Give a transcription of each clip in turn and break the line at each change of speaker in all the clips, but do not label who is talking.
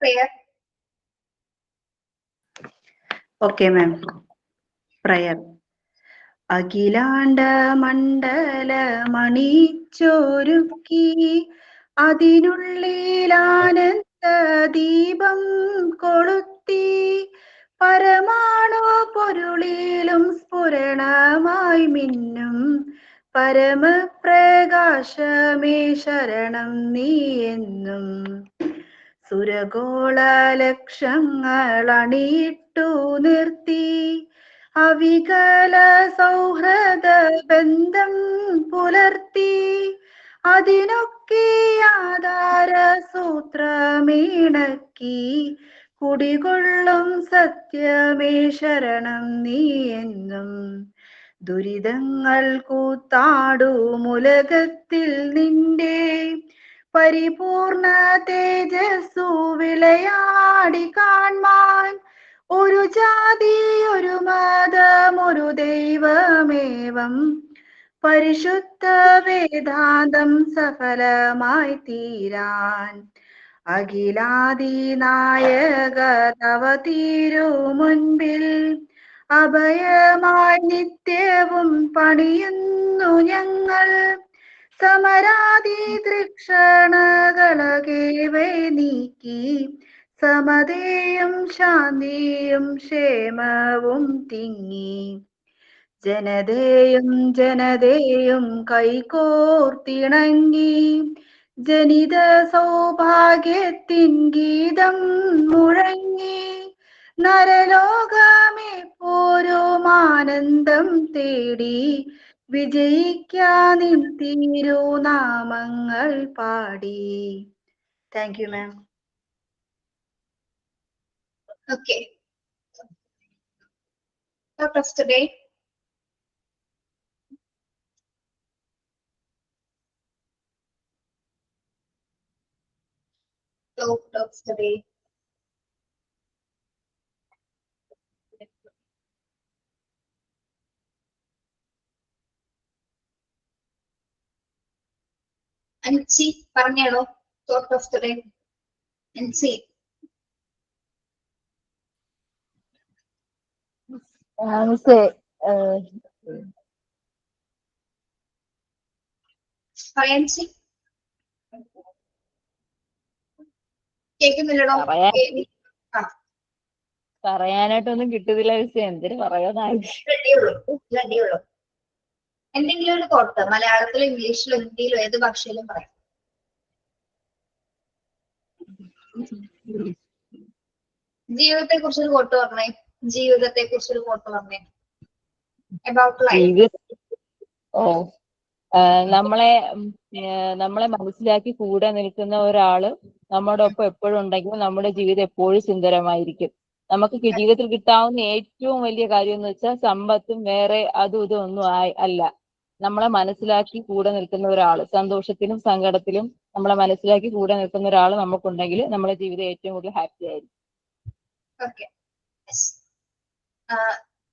prayer.
Okay, ma'am. Prayer. അഖിലാണ്ട മണ്ഡല മണിച്ചൊരുക്കി അതിനുള്ളിലാനന്ദ ദീപം കൊളുത്തി പരമാണു പൊരുളിലും സ്ഫുരണമായി മിന്നും പരമപ്രകാശമേ ശരണം നീ എന്നും. സുരഗോള ലക്ഷങ്ങൾ അണിയിട്ടു നിർത്തി അവികല സൗഹൃദ ബന്ധം പുലർത്തി അതിനൊക്കെ ആധാര സൂത്രമേണക്കി കുടികൊള്ളും സത്യമേ ശരണം നീ എന്നും. ദുരിതങ്ങൾ കൂത്താടുമുലകത്തിൽ നിന്റെ പരിപൂർണ തേജസ്സു വിളയാടി കാൺമാൻ ഒരു ജാതി ഒരു മതം ഒരു ദൈവമേവം പരിശുദ്ധ വേദാന്തം സഫലമായി തീരാൻ അഖിലാദിനായക തവ തീരു മുൻപിൽ അഭയമായി നിത്യവും പണിയുന്നു ഞങ്ങൾ. സമരാദി തൃക്ഷണകളകേവെ നീക്കി സമതയും ശാന്തിയും ക്ഷേമവും തിങ്ങി ജനതയും കൈകോർത്തിണങ്ങി ജനിത സൗഭാഗ്യത്തിൻ ഗീതം മുഴങ്ങി നരലോകമേ പോരും ആനന്ദം തേടി വിജയിക്കാനിൻ തിരുനാമങ്ങൾ പാടി. Thank you ma'am.
Okay. Talk of today. Talk of today. Anchi, പറഞ്ഞേളോ. Talk of today. Anchi. പറയാൻസി കേൾക്കുന്നില്ലടോ.
പറയാനായിട്ടൊന്നും കിട്ടുന്നില്ല മിസ്സേ, എന്തിനു പറയാനായി.
എന്തെങ്കിലും ഒരു കോട്ട് മലയാളത്തിലോ ഇംഗ്ലീഷിലോ ഹിന്ദിയിലോ ഏത് ഭാഷയിലും പറയാം. ജീവിതത്തെ കുറിച്ചൊരു കോട്ട് പറഞ്ഞേ. ജീവിതത്തെ കുറിച്ചൊരു കോട്ട് പറഞ്ഞേ. About life.
നമ്മളെ മനസ്സിലാക്കി കൂടെ നിൽക്കുന്ന ഒരാള് നമ്മുടെ ഒപ്പം എപ്പോഴും ഉണ്ടെങ്കിൽ നമ്മുടെ ജീവിതം എപ്പോഴും സുന്ദരമായിരിക്കും. നമുക്ക് ജീവിതത്തിൽ കിട്ടാവുന്ന ഏറ്റവും വലിയ കാര്യം എന്ന് വെച്ചാൽ സമ്പത്തും വേറെ അതും ഇതും ഒന്നും അല്ല. നമ്മളെ മനസ്സിലാക്കി കൂടെ നിൽക്കുന്ന ഒരാള്, സന്തോഷത്തിലും സങ്കടത്തിലും നമ്മളെ മനസ്സിലാക്കി കൂടെ നിൽക്കുന്ന ഒരാള് നമുക്കുണ്ടെങ്കിൽ നമ്മുടെ ജീവിതം ഏറ്റവും കൂടുതൽ ഹാപ്പി ആയിരിക്കും.
Okay.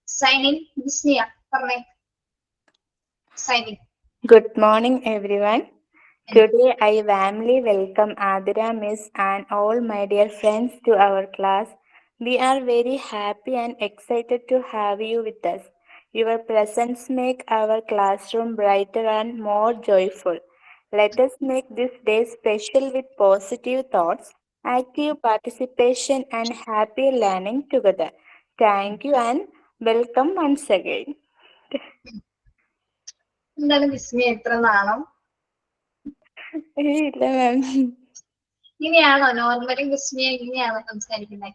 Signing, Visniya, പറഞ്ഞേ. Signing.
Good morning, everyone. Today, I warmly welcome Adira Miss and all my dear friends to our class. We are very happy and excited to have you with us. Your presence make our classroom brighter and more joyful. Let us make this day special with positive thoughts, active participation, and happy learning together. Thank you and welcome once again.
എന്താണ് വിസ്മയ എത്ര നാണം?
ഇല്ല മാം.
ഇങ്ങനെയാണോ normally വിസ്മയ ഇങ്ങനെയാണോ സംസാരിക്കുന്നത്?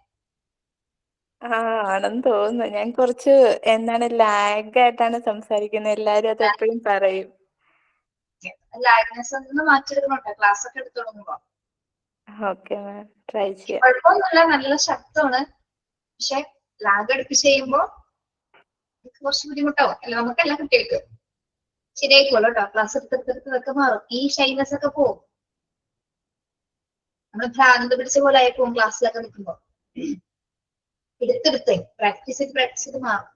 ആണെന്ന് തോന്നുന്നു. ഞാൻ കുറച്ച് ലാഗ് ആയിട്ടാണ് സംസാരിക്കുന്നത്. എല്ലാരും അത് എപ്പോഴും പറയും.
ലാഗ്നെസ് ഒന്ന് മാറ്റിയെടുക്കണോട്ടെ ക്ലാസ് ഒക്കെ എടുത്തു തുടങ്ങുമ്പോ.
ഓക്കെ മാം, ട്രൈ ചെയ്യാം.
കുഴപ്പമൊന്നുമില്ല, നല്ല ശബ്ദമാണ്. പക്ഷെ ലാഗ് അടുപ്പിച്ച് ചെയ്യുമ്പോ കുറച്ച് ബുദ്ധിമുട്ടാവും. അല്ല നമുക്കല്ല, കുട്ടികൾക്ക്. ശരിയായിക്കോളൂ കേട്ടോ. ക്ലാസ് എടുത്തെടുത്തൊക്കെ മാറും. ഈ ഷൈനസ് ഒക്കെ പോവും. നമ്മള് ഭ്രാന്ത് പിടിച്ച പോലെ ആയി പോകും ക്ലാസ്സിലൊക്കെ നിൽക്കുമ്പോ. എടുത്തെടുത്ത് പ്രാക്ടീസ് ചെയ്ത് മാറും.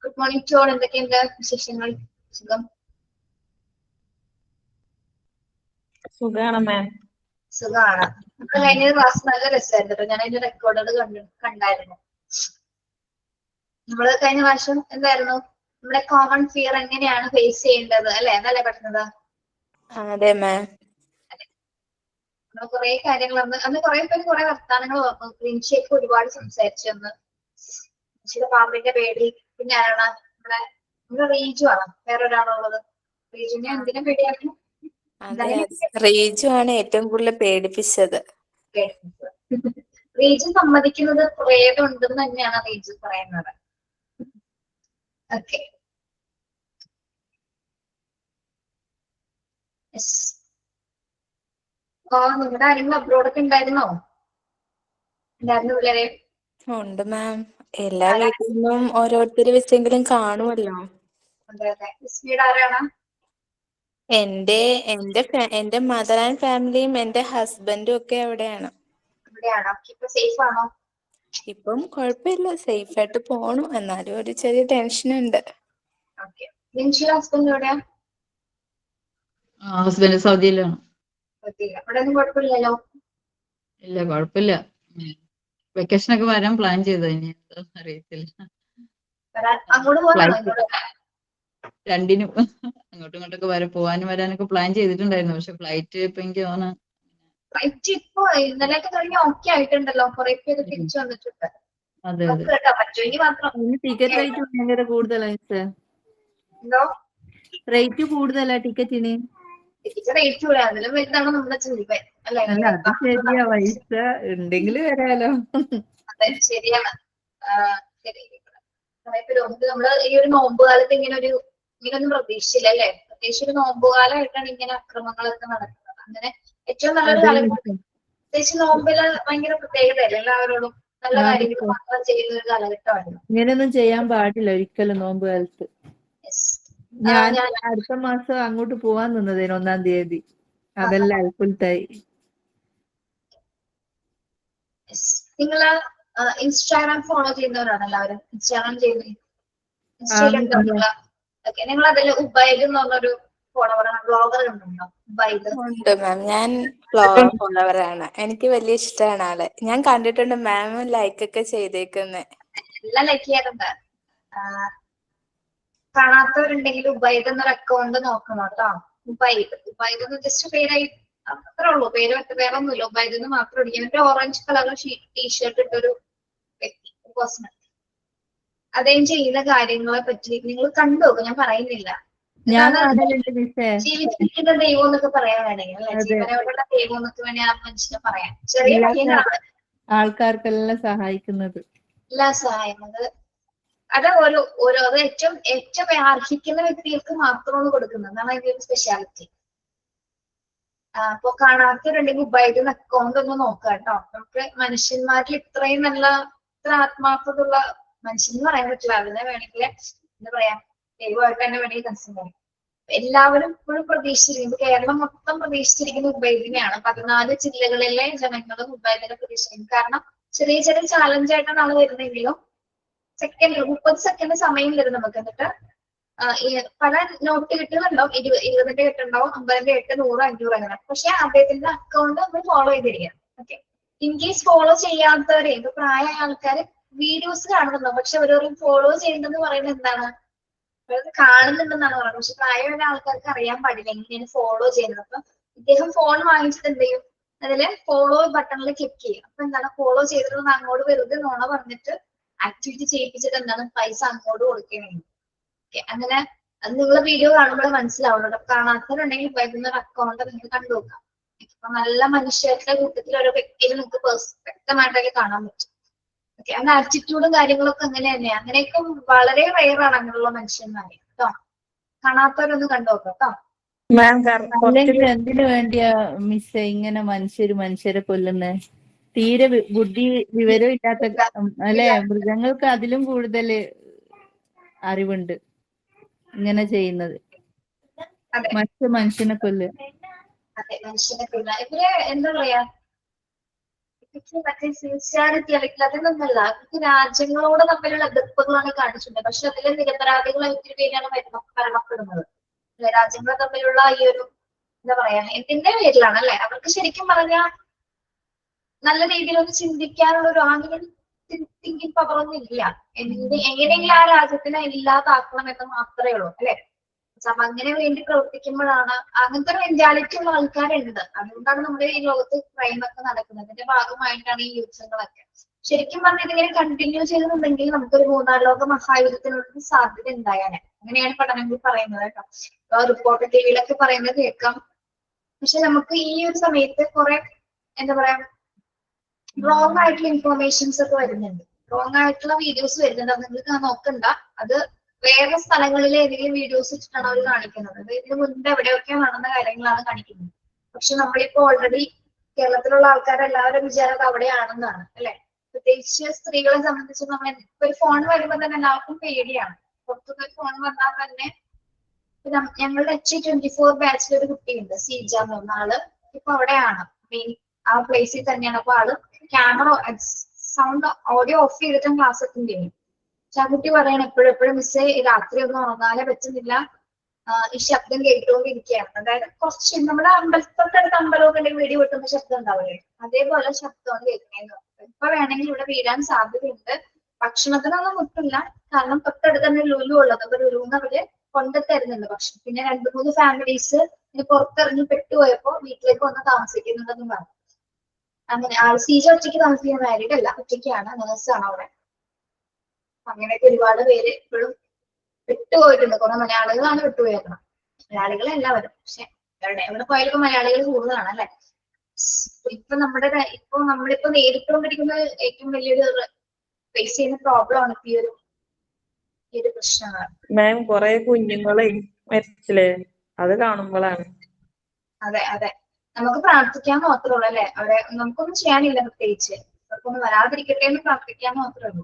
Good morning to all. എന്തൊക്കെയുണ്ട് വിശേഷങ്ങൾ? സുഖം?
സുഖാണ് മാം.
സുഖമാണ്. അപ്പൊ കഴിഞ്ഞ ക്ലാസ് നല്ല രസമായിരുന്നു കേട്ടോ. ഞാൻ അതിന്റെ റെക്കോർഡുകൾ കണ്ടായിരുന്നു. നമ്മള് കഴിഞ്ഞ പ്രാവശ്യം എന്തായിരുന്നു, നമ്മുടെ കോമൺ ഫിയർ എങ്ങനെയാണ് ഫേസ് ചെയ്യേണ്ടത് അല്ലെ, എന്നല്ലേ പഠിക്കുന്നത്?
അതെ മാം.
നമ്മൾ കുറെ കാര്യങ്ങൾ അന്ന് കുറെ പേര് കുറെ വർത്താനങ്ങൾ പറഞ്ഞു. ക്ലീൻഷേക്ക് ഒരുപാട് സംസാരിച്ചു അന്ന്. ചില പാമ്പിന്റെ പേടി. പിന്നെ ആരാണ് നമ്മുടെ റീജു ആണ്, വേറെ ഒരാളുള്ളത്. റീജുവിനെ എന്തിനും പേടിയായിരുന്നു?
അതെ, റീജു ആണ് ഏറ്റവും കൂടുതൽ പേടിപ്പിച്ചത്.
റീജു സമ്മതിക്കുന്നത് പ്രേതം ഉണ്ടെന്ന് തന്നെയാണ് റീജു പറയുന്നത്. ഓക്കെ, നിങ്ങളുടെ ആരെങ്കിലും അബ്രോഡൊക്കെ ഉണ്ടായിരുന്നോ? ഉണ്ടായിരുന്നു പിള്ളേരെ?
ഉണ്ട് മാം. എല്ലാ വീട്ടിൽ നിന്നും ഓരോരുത്തര് വെച്ചെങ്കിലും കാണുമല്ലോ.
അതെ അതെ. വിസ്മയുടെ ആരാണ്?
എന്റെ മദർ ആൻഡ് ഫാമിലിയും എന്റെ ഹസ്ബൻഡും ഒക്കെ അവിടെയാണ്.
ഇവിടെയാണോ? ഇപ്പൊ സേഫ് ആണോ?
ഇപ്പം കുഴപ്പമില്ല, സേഫ് ആയിട്ട് പോണു. എന്നാലും ഒരു ചെറിയ ടെൻഷൻ ഉണ്ട്.
ഓക്കെ. നിൻഷിയുടെ ഹസ്ബൻഡ് എവിടെയാ?
ഹസ്ബൻഡ് സൗദിയിലാണ്.
അവിടെ ഒന്നും കുഴപ്പമില്ലല്ലോ?
ഇല്ല, കുഴപ്പമില്ല. വെക്കേഷനൊക്കെ വരാൻ പ്ലാൻ ചെയ്തത്, ഇനി അറിയത്തില്ല.
അങ്ങോട്ട് പോകാനാണോ ഇങ്ങോട്ട്?
രണ്ടിനും അങ്ങോട്ടും ഇങ്ങോട്ടൊക്കെ പോവാനും വരാനൊക്കെ പ്ലാൻ ചെയ്തിട്ടുണ്ടായിരുന്നു. പക്ഷെ ഫ്ലൈറ്റ് ഇപ്പൊ എനിക്ക് തോന്നുന്നു
ഫ്ലൈറ്റ് ഇപ്പൊ ഇന്നലെയൊക്കെ കഴിഞ്ഞ് ഓക്കെ ആയിട്ടുണ്ടല്ലോ. കുറെ പേര് തിരിച്ചു വന്നിട്ടുണ്ട്.
അതെ അതെ.
കേട്ടോ, പറ്റുമെങ്കിൽ മാത്രം.
ടിക്കറ്റ് റേറ്റ് ഭയങ്കര കൂടുതലാണ് സാർ.
എന്തോ
റേറ്റ് കൂടുതലാ ടിക്കറ്റിന്.
ടിക്കറ്റ് റേറ്റ് കൂടെ അതിലും വലുതാണ് നമ്മുടെ ചിന്തിപ്പൻ അല്ലെ?
അല്ല, അത് ശരിയാ, പൈസ ഉണ്ടെങ്കിൽ വരാലോ.
അതെ, ശരിയാണ്. ശരി. കുറെ പേര് നമ്മള് ഈ ഒരു നോമ്പ് കാലത്ത് ഇങ്ങനൊന്നും പ്രതീക്ഷിച്ചില്ല അല്ലെ? പ്രത്യേകിച്ച് ഒരു നോമ്പ് കാലമായിട്ടാണ് ഇങ്ങനെ അക്രമങ്ങളൊക്കെ നടക്കുന്നത്. അങ്ങനെ ഏറ്റവും നല്ലൊരു കാലം, പ്രത്യേകിച്ച് നോമ്പില് ഭയങ്കര പ്രത്യേകതയല്ലേ, എല്ലാവരോടും നല്ല കാര്യങ്ങൾ മാത്രം ചെയ്യുന്ന ഒരു കാലഘട്ടമാണ്.
ഇങ്ങനെയൊന്നും ചെയ്യാൻ പാടില്ല ഒരിക്കലും നോമ്പ് കാലത്ത്. ഞാൻ അടുത്ത മാസം അങ്ങോട്ട് പോവാൻ നിന്നതേന് 1-ാം തീയതി. അതെല്ലാം അൽപ്പുൽത്തായി.
നിങ്ങള് ഇൻസ്റ്റാഗ്രാം ഫോളോ ചെയ്യുന്നവരാണ് എല്ലാവരും? ഇൻസ്റ്റാഗ്രാം ചെയ്യുന്നത് നിങ്ങൾ അതിൽ ഉബൈദ് എന്ന് പറഞ്ഞൊരു ഫോളോവറാണ്, ബ്ലോഗർ ഉണ്ടോ? ഉബൈദ്
ഉണ്ട് മാം, ഞാൻ ഫോളോവറാണ്. എനിക്ക് വലിയ ഇഷ്ടമാണ് ആളെ. ഞാൻ കണ്ടിട്ടുണ്ട് മാം ലൈക്ക് ഒക്കെ ചെയ്തേക്കുന്നേ.
എല്ലാം ലൈക്ക് ചെയ്യാറുണ്ട്. കാണാത്തവരുണ്ടെങ്കിൽ ഉബൈദ് എന്നൊരു അക്കൗണ്ട് നോക്കണം കേട്ടോ. ഉബൈദ് എന്ന് ജസ്റ്റ് പേരായി അത്രേ ഉള്ളൂ. പേര് വേറെ ഒന്നുമില്ല. ഉബൈദ് എന്ന് മാത്രം ഇടിക്കും. ഒരു ഓറഞ്ച് കളർ ടീഷർട്ട് ഇട്ടൊരു വ്യക്തി, പേഴ്സണൽ. അദ്ദേഹം ചെയ്യുന്ന കാര്യങ്ങളെ പറ്റി നിങ്ങൾ കണ്ടുനോക്കും, ഞാൻ പറയുന്നില്ല. ജീവിച്ചിരിക്കുന്ന ദൈവം എന്നൊക്കെ പറയാൻ വേണമെങ്കിൽ അല്ലെ, ജീവനോടുള്ള ദൈവം എന്നൊക്കെ വേണമെങ്കിൽ ആ മനുഷ്യനെ പറയാം. ചെറിയ പയ്യനാണ്,
ആൾക്കാർക്കെല്ലാം സഹായിക്കുന്നത്.
എല്ലാം സഹായിക്കുന്നത്. അത് അത് ഏറ്റവും അർഹിക്കുന്ന വ്യക്തികൾക്ക് മാത്രമാണ് കൊടുക്കുന്നത്. അതാണ് അതിന്റെ ഒരു സ്പെഷ്യാലിറ്റി. അപ്പൊ കാണാത്തവരുണ്ടെങ്കിൽ ഉബൈദ് അക്കൗണ്ട് ഒന്ന് നോക്കുക കേട്ടോ. നമുക്ക് മനുഷ്യന്മാരിൽ ഇത്രയും നല്ല, ഇത്ര ആത്മാർത്ഥതയുള്ള മനുഷ്യൻ എന്ന് പറയാൻ പറ്റില്ല, അതിനെ വേണമെങ്കിൽ എന്താ പറയാ, ദൈവമായിട്ട് തന്നെ വേണമെങ്കിൽ കൺസിഡർ ചെയ്യാം. എല്ലാവരും ഇപ്പോഴും പ്രതീക്ഷിച്ചിരിക്കുന്നത്, കേരളം മൊത്തം പ്രതീക്ഷിച്ചിരിക്കുന്ന ഉബൈദിനെയാണ്. 14 ജില്ലകളിലെ ജനങ്ങളും ഉബൈദിനെ പ്രതീക്ഷിക്കുന്നു. കാരണം ചെറിയ ചെറിയ ചാലഞ്ച് ആയിട്ടാണ് ആള് വരുന്നതെങ്കിലും 30 സെക്കൻഡ് സമയം തരും നമുക്ക്. എന്നിട്ട് പല നോട്ട് കെട്ടുകളുണ്ടാവും, 20ന്റെ കെട്ടുണ്ടാവും, 50ന്റെ കെട്ട്, 100, 500 അങ്ങനെ. പക്ഷെ അദ്ദേഹത്തിന്റെ അക്കൗണ്ട് നമ്മൾ ഫോളോ ചെയ്തിരിക്കാം. ഓക്കെ, ഇൻ കേസ് ഫോളോ ചെയ്യാത്തവരെ, ഇപ്പൊ പ്രായമായ ആൾക്കാർ വീഡിയോസ് കാണുന്നുണ്ടാവും, പക്ഷെ അവരവരും ഫോളോ ചെയ്യുന്നതെന്ന് പറയുന്നത് എന്താണ്, കാണുന്നുണ്ടെന്നാണ് പറയുന്നത്. പക്ഷെ പ്രായമായ ആൾക്കാർക്ക് അറിയാൻ പാടില്ല എങ്ങനെയാണ് ഫോളോ ചെയ്യുന്നത്. അപ്പൊ ഇദ്ദേഹം ഫോൺ വാങ്ങിച്ചിട്ട് എന്ത് ചെയ്യും, അതില് ഫോളോ ബട്ടണിൽ ക്ലിക്ക് ചെയ്യും. അപ്പൊ എന്താണ്, ഫോളോ ചെയ്തിട്ട് അങ്ങോട്ട് വെറുതെ നോണ പറഞ്ഞിട്ട് ആക്ടിവിറ്റി ചെയ്യിപ്പിച്ചിട്ട് എന്താണ് പൈസ അങ്ങോട്ട് കൊടുക്കുകയാണ്. അങ്ങനെ അത് നിങ്ങൾ വീഡിയോ കാണുമ്പോൾ മനസ്സിലാവുന്നുണ്ട്. കാണാത്തവരുണ്ടെങ്കിൽ വരുന്ന ഒരു അക്കൗണ്ട് നിങ്ങൾ കണ്ടു നോക്കാം. ഇപ്പൊ നല്ല മനുഷ്യരുടെ കൂട്ടത്തിൽ ഓരോ വ്യക്തിയിൽ നിങ്ങൾക്ക് വ്യക്തമായിട്ടൊക്കെ കാണാൻ പറ്റും. ഓക്കെ, അങ്ങനെ ആറ്റിറ്റ്യൂഡും കാര്യങ്ങളൊക്കെ അങ്ങനെ തന്നെയാണ്. അങ്ങനെയൊക്കെ വളരെ റെയറാണ് അങ്ങനെയുള്ള മനുഷ്യന്മാര് കേട്ടോ. കാണാത്തവരൊന്ന് കണ്ടു നോക്കാം കേട്ടോ.
അല്ലെങ്കിൽ എന്തിനു വേണ്ടിയാ മിസ്സേ ഇങ്ങനെ മനുഷ്യരെ കൊല്ലുന്നേ? തീരെ ബുദ്ധി വിവരം ഇല്ലാത്ത അല്ലെ, മൃഗങ്ങൾക്ക് അതിലും കൂടുതൽ അറിവുണ്ട് ഇങ്ങനെ ചെയ്യുന്നത്. മനുഷ്യനെ കൊല്ലുക.
അതെ, മനുഷ്യനെ കൊല്ലുക. ഇവര് എന്താ പറയാ, മറ്റേ സിൻസിയാരിറ്റി അല്ലെങ്കിൽ അതിനൊന്നല്ല, ഇവർക്ക് രാജ്യങ്ങളോട് തമ്മിലുള്ള എതിർപ്പുകളാണ് കാണിച്ചിട്ടുണ്ട്. പക്ഷെ അതിലെ നിരപരാധികളെ ഒത്തിരി പേരാണ് മരണപ്പെടുന്നത്. രാജ്യങ്ങൾ തമ്മിലുള്ള ഈ ഒരു എന്താ പറയാ എന്തിന്റെ പേരിലാണ് അല്ലെ? അവർക്ക് ശരിക്കും പറഞ്ഞാൽ നല്ല രീതിയിലൊന്ന് ചിന്തിക്കാനുള്ള ഒരു ആംഗിൾ തിങ്കിങ് പവർ ഒന്നും ഇല്ല. എങ്ങനെയെങ്കിലും ആ രാജ്യത്തിനെ ഇല്ലാതാക്കണം എന്ന് മാത്രമേ ഉള്ളൂ അല്ലെ? അങ്ങനെ വേണ്ടി പ്രവർത്തിക്കുമ്പോഴാണ് അങ്ങനത്തെ ഒരു മെന്റാലിറ്റി ഉള്ള ആൾക്കാരുണ്ട്. അതുകൊണ്ടാണ് നമ്മുടെ ഈ ലോകത്ത് ക്രൈം ഒക്കെ നടക്കുന്നത്. അതിന്റെ ഭാഗമായിട്ടാണ് ഈ യുദ്ധങ്ങളൊക്കെ. ശരിക്കും പറഞ്ഞാൽ ഇതിങ്ങനെ കണ്ടിന്യൂ ചെയ്യുന്നുണ്ടെങ്കിൽ നമുക്കൊരു മൂന്നാം ലോക മഹായുദ്ധത്തിനുള്ള സാധ്യത ഉണ്ടായാനെ. അങ്ങനെയാണ് പഠനങ്ങൾ പറയുന്നത് കേട്ടോ. റിപ്പോർട്ട് ടിവിയിലൊക്കെ പറയുന്നത് കേൾക്കാം. പക്ഷെ നമുക്ക് ഈ ഒരു സമയത്ത് കുറെ എന്താ പറയാ റോങ് ആയിട്ടുള്ള ഇൻഫോർമേഷൻസ് ഒക്കെ വരുന്നുണ്ട്. റോങ് ആയിട്ടുള്ള വീഡിയോസ് വരുന്നുണ്ട്. അത് നിങ്ങൾക്ക് നോക്കണ്ട. അത് വേറെ സ്ഥലങ്ങളിൽ ഏതെങ്കിലും വീഡിയോസ് ഇട്ടിട്ടാണ് അവർ കാണിക്കുന്നത്. അത് ഇതിന് മുൻപ് എവിടെയൊക്കെ നടന്ന കാര്യങ്ങളാണ് കാണിക്കുന്നത്. പക്ഷെ നമ്മളിപ്പോ ഓൾറെഡി കേരളത്തിലുള്ള ആൾക്കാരെല്ലാവരും വിചാരം അത് അവിടെയാണെന്നാണ് അല്ലെ? പ്രത്യേകിച്ച് സ്ത്രീകളെ സംബന്ധിച്ച് നമ്മൾ ഇപ്പൊ ഒരു ഫോൺ വരുമ്പോൾ തന്നെ എല്ലാവർക്കും പേടിയാണ്. പുറത്തുനിന്ന് ഫോൺ വന്നാൽ തന്നെ ഞങ്ങളുടെ H24 ബാച്ചിൽ ഒരു കുട്ടിയുണ്ട്, സീജ എന്ന് പറഞ്ഞ ആള്. ഇപ്പൊ അവിടെയാണ് മെയിൻ ആ പ്ലേസിൽ തന്നെയാണ്. അപ്പൊ ആള് ക്യാമറ സൗണ്ട് ഓഡിയോ ഓഫ് ചെയ്തിട്ടും ക്ലാസ് അറ്റൻഡ് ചെയ്യും. പക്ഷെ ആ കുട്ടി പറയണ എപ്പോഴും മിസ്സേ രാത്രി ഒന്നും ഉറങ്ങാനേ പറ്റുന്നില്ല, ഈ ശബ്ദം കേട്ടുകൊണ്ടിരിക്കുകയാണ്. അതായത് കുറച്ച് നമ്മുടെ തൊട്ടടുത്ത അമ്പലമൊക്കെ ഉണ്ടെങ്കിൽ വെടി പൊട്ടുന്ന ശബ്ദം ഉണ്ടാവില്ലേ, അതേപോലെ ശബ്ദമാണ് കേൾക്കണേന്ന്. ഇപ്പൊ വേണമെങ്കിൽ ഇവിടെ വീഴാൻ സാധ്യതയുണ്ട്. ഭക്ഷണത്തിനൊന്നും മുട്ടില്ല, കാരണം തൊട്ടടുത്ത് തന്നെ ലുലു ഉള്ളത്. അപ്പൊ ലുലുന്ന് അവര് കൊണ്ടു തരുന്നുണ്ട് ഭക്ഷണം. പിന്നെ 2-3 ഫാമിലീസ് പുറത്തിറങ്ങി പെട്ടുപോയപ്പോ വീട്ടിലേക്ക് വന്ന് താമസിക്കുന്നുണ്ടെന്നും പറഞ്ഞു. അങ്ങനെ സീജ ഒറ്റയ്ക്ക് താമസിക്കുന്ന മാരീഡ് അല്ല, ഒറ്റയ്ക്കാണ്, നേഴ്സാണ് അവിടെ. അങ്ങനെയൊക്കെ ഒരുപാട് പേര് ഇപ്പോഴും വിട്ടുപോയിട്ടുണ്ട്. കുറെ മലയാളികളാണ് വിട്ടുപോയേക്കണം. മലയാളികൾ എല്ലാവരും, പക്ഷെ എവിടെ പോയാലും മലയാളികൾ കൂടുതലാണ് അല്ലെ? ഇപ്പൊ നമ്മളിപ്പോ നേരിട്ടുകൊണ്ടിരിക്കുന്ന ഏറ്റവും വലിയൊരു ഫേസ് ചെയ്യുന്ന പ്രോബ്ലം ആണ് ഈ ഒരു പ്രശ്നമാണ്.
മാം കുറെ കുഞ്ഞുങ്ങളെ മരിച്ചില്ലേ, അത് കാണുമ്പോഴാണ്.
അതെ അതെ, നമുക്ക് പ്രാർത്ഥിക്കാൻ മാത്രമേ ഉള്ളൂ അല്ലെ? അവിടെ നമുക്കൊന്നും ചെയ്യാനില്ല, പ്രത്യേകിച്ച് അവർക്കൊന്നും വരാതിരിക്കട്ടെ എന്ന് പ്രാർത്ഥിക്കാൻ മാത്രമേ ഉള്ളൂ.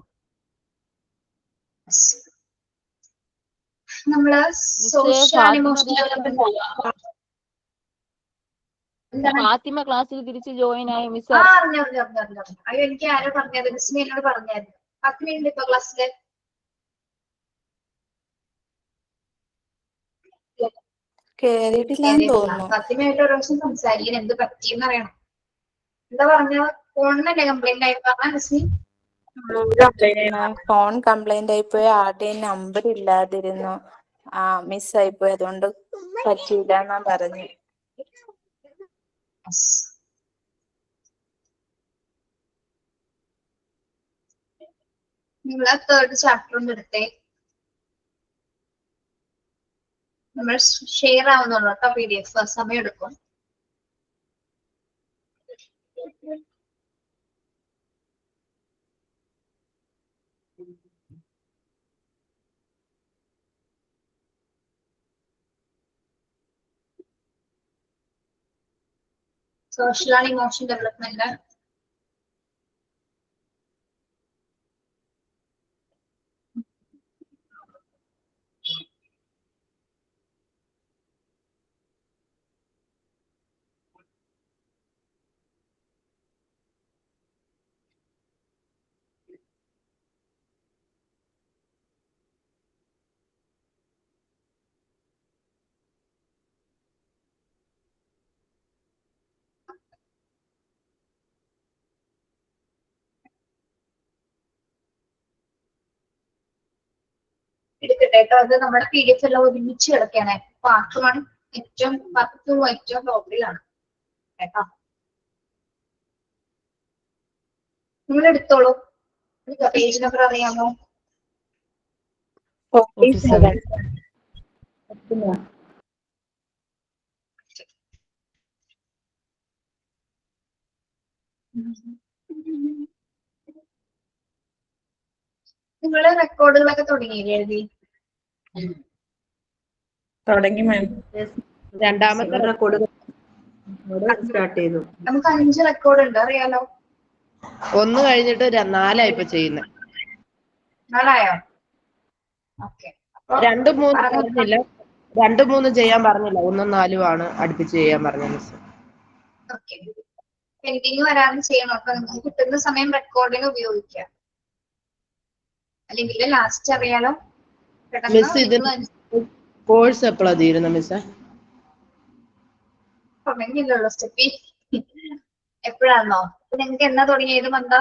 നമ്മള് social and emotional development
Fathima ക്ലാസ്സിൽ തിരിച്ച് ജോയിൻ ആയി മിസ്.
അറിഞ്ഞു. അയ്യോ, എനിക്ക് ആരോ പറഞ്ഞത്, മിസ്സിന് എന്നോട് പറഞ്ഞായിരുന്നു. 10 മിനിറ്റ് ഇപ്പൊ ക്ലാസ്സില് ഫാത്തിമയായിട്ട് ഒരു പ്രാവശ്യം സംസാരിക്കാൻ എന്ത് പറ്റിയെന്ന് അറിയണം. എന്താ പറഞ്ഞ ഫോണിനല്ലേ കംപ്ലൈന്റ് ആയി പറഞ്ഞ മിസ്സി?
ഫോൺ കംപ്ലൈന്റ് ആയിപ്പോയി, ആരുടെയും നമ്പർ ഇല്ലാതിരുന്നു, മിസ് ആയിപ്പോയി, അതുകൊണ്ട് പറ്റിയില്ല എന്നാ പറഞ്ഞു.
നിങ്ങൾ 3rd ചാപ്റ്റർ ഒന്ന് എടുത്തേ. നമ്മൾ ഷെയർ ആവുന്നുള്ളൂ കേട്ടോ PDF, സമയം എടുക്കും. Social and emotional development. എടുക്കട്ടെ കേട്ടോ. അത് നമ്മുടെ PDF എല്ലാം ഒരുമിച്ച് കിടക്കുകയാണ്. Part 1 ഏറ്റവും Part 2 ഏറ്റവും ടോപ്പിലാണ് കേട്ടോ. നിങ്ങൾ എടുത്തോളൂ. പേജ് നമ്പർ അറിയാമോ?
47.
നിങ്ങള് റെക്കോർഡുകളൊക്കെ തുടങ്ങിയില്ലേ എഴുതി?
തുടങ്ങി മാം.
രണ്ടാമത്തെ റെക്കോർഡ് സ്റ്റാർട്ട് ചെയ്തു.
നമുക്ക് 5 റെക്കോർഡ് ഉണ്ട്, അറിയാലോ.
1 കഴിഞ്ഞിട്ട് 4 ഇപ്പൊ ചെയ്യുന്നത്.
4 ഓക്കെ.
2, 3 പറഞ്ഞില്ല, 2, 3 ചെയ്യാൻ പറഞ്ഞില്ല, 1, 4 ആണ് അടുപ്പിച്ച് ചെയ്യാൻ പറഞ്ഞ മിസ്.
ഓക്കെ, പെൻഡിങ് വരാതെ ചെയ്യണം. അപ്പൊ നിങ്ങൾക്ക് കിട്ടുന്ന സമയം റെക്കോർഡിന് ഉപയോഗിക്കാം, അല്ലെങ്കിൽ ലാസ്റ്റ് അറിയാലോ.
മിസ് ഇത് കോഴ്സ് എപ്പോഴാ തീരുന്ന മിസ്?
തുടങ്ങിയില്ലല്ലോ സ്റ്റെപ്പി. എപ്പോഴാണോ? അപ്പൊ നിങ്ങൾക്ക് എന്നാ തുടങ്ങിയത് മന്ത?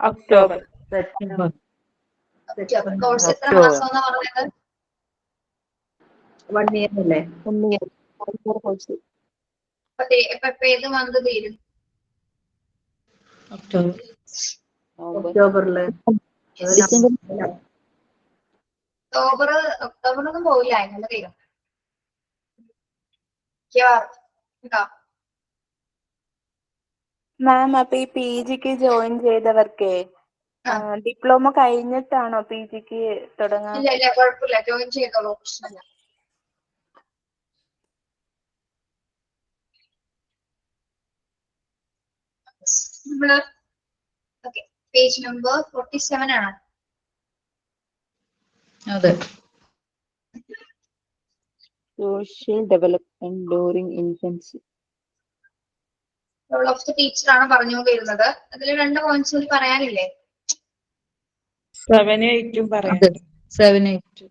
ഒക്ടോബർ.
കോഴ്സ് എത്ര മാസം എന്നാ പറഞ്ഞത്?
1 year അല്ലേ?
കോഴ്സ്
ഇപ്പൊ ഏത് മന്ത് തീരും?
ഒക്ടോബർ.
ഒക്ടോബറില്.
ഒക്ടോബറൊന്നും പോവില്ല, അങ്ങനെ തീരും. കേട്ടോ?
മാം, അപ്പൊ ഈ പി ജിക്ക് ജോയിൻ ചെയ്തവർക്കേ ഡിപ്ലോമ കഴിഞ്ഞിട്ടാണോ പി ജിക്ക് തുടങ്ങാൻ?
ഇല്ല കുഴപ്പമില്ല, ജോയിൻ ചെയ്തോളൂ, പ്രശ്നമില്ല. നമ്മള് പേജ് നമ്പർ 47 ആണ്.
അതെ.
Social development during infancy.
Role of the teacher ആണ് പറഞ്ഞുകൊണ്ടിരുന്നത്. അതിൽ 2 പോയിന്റ്സ് കൂടി പറയാനില്ലേ?
7, 8 പറയാം.
7, 8.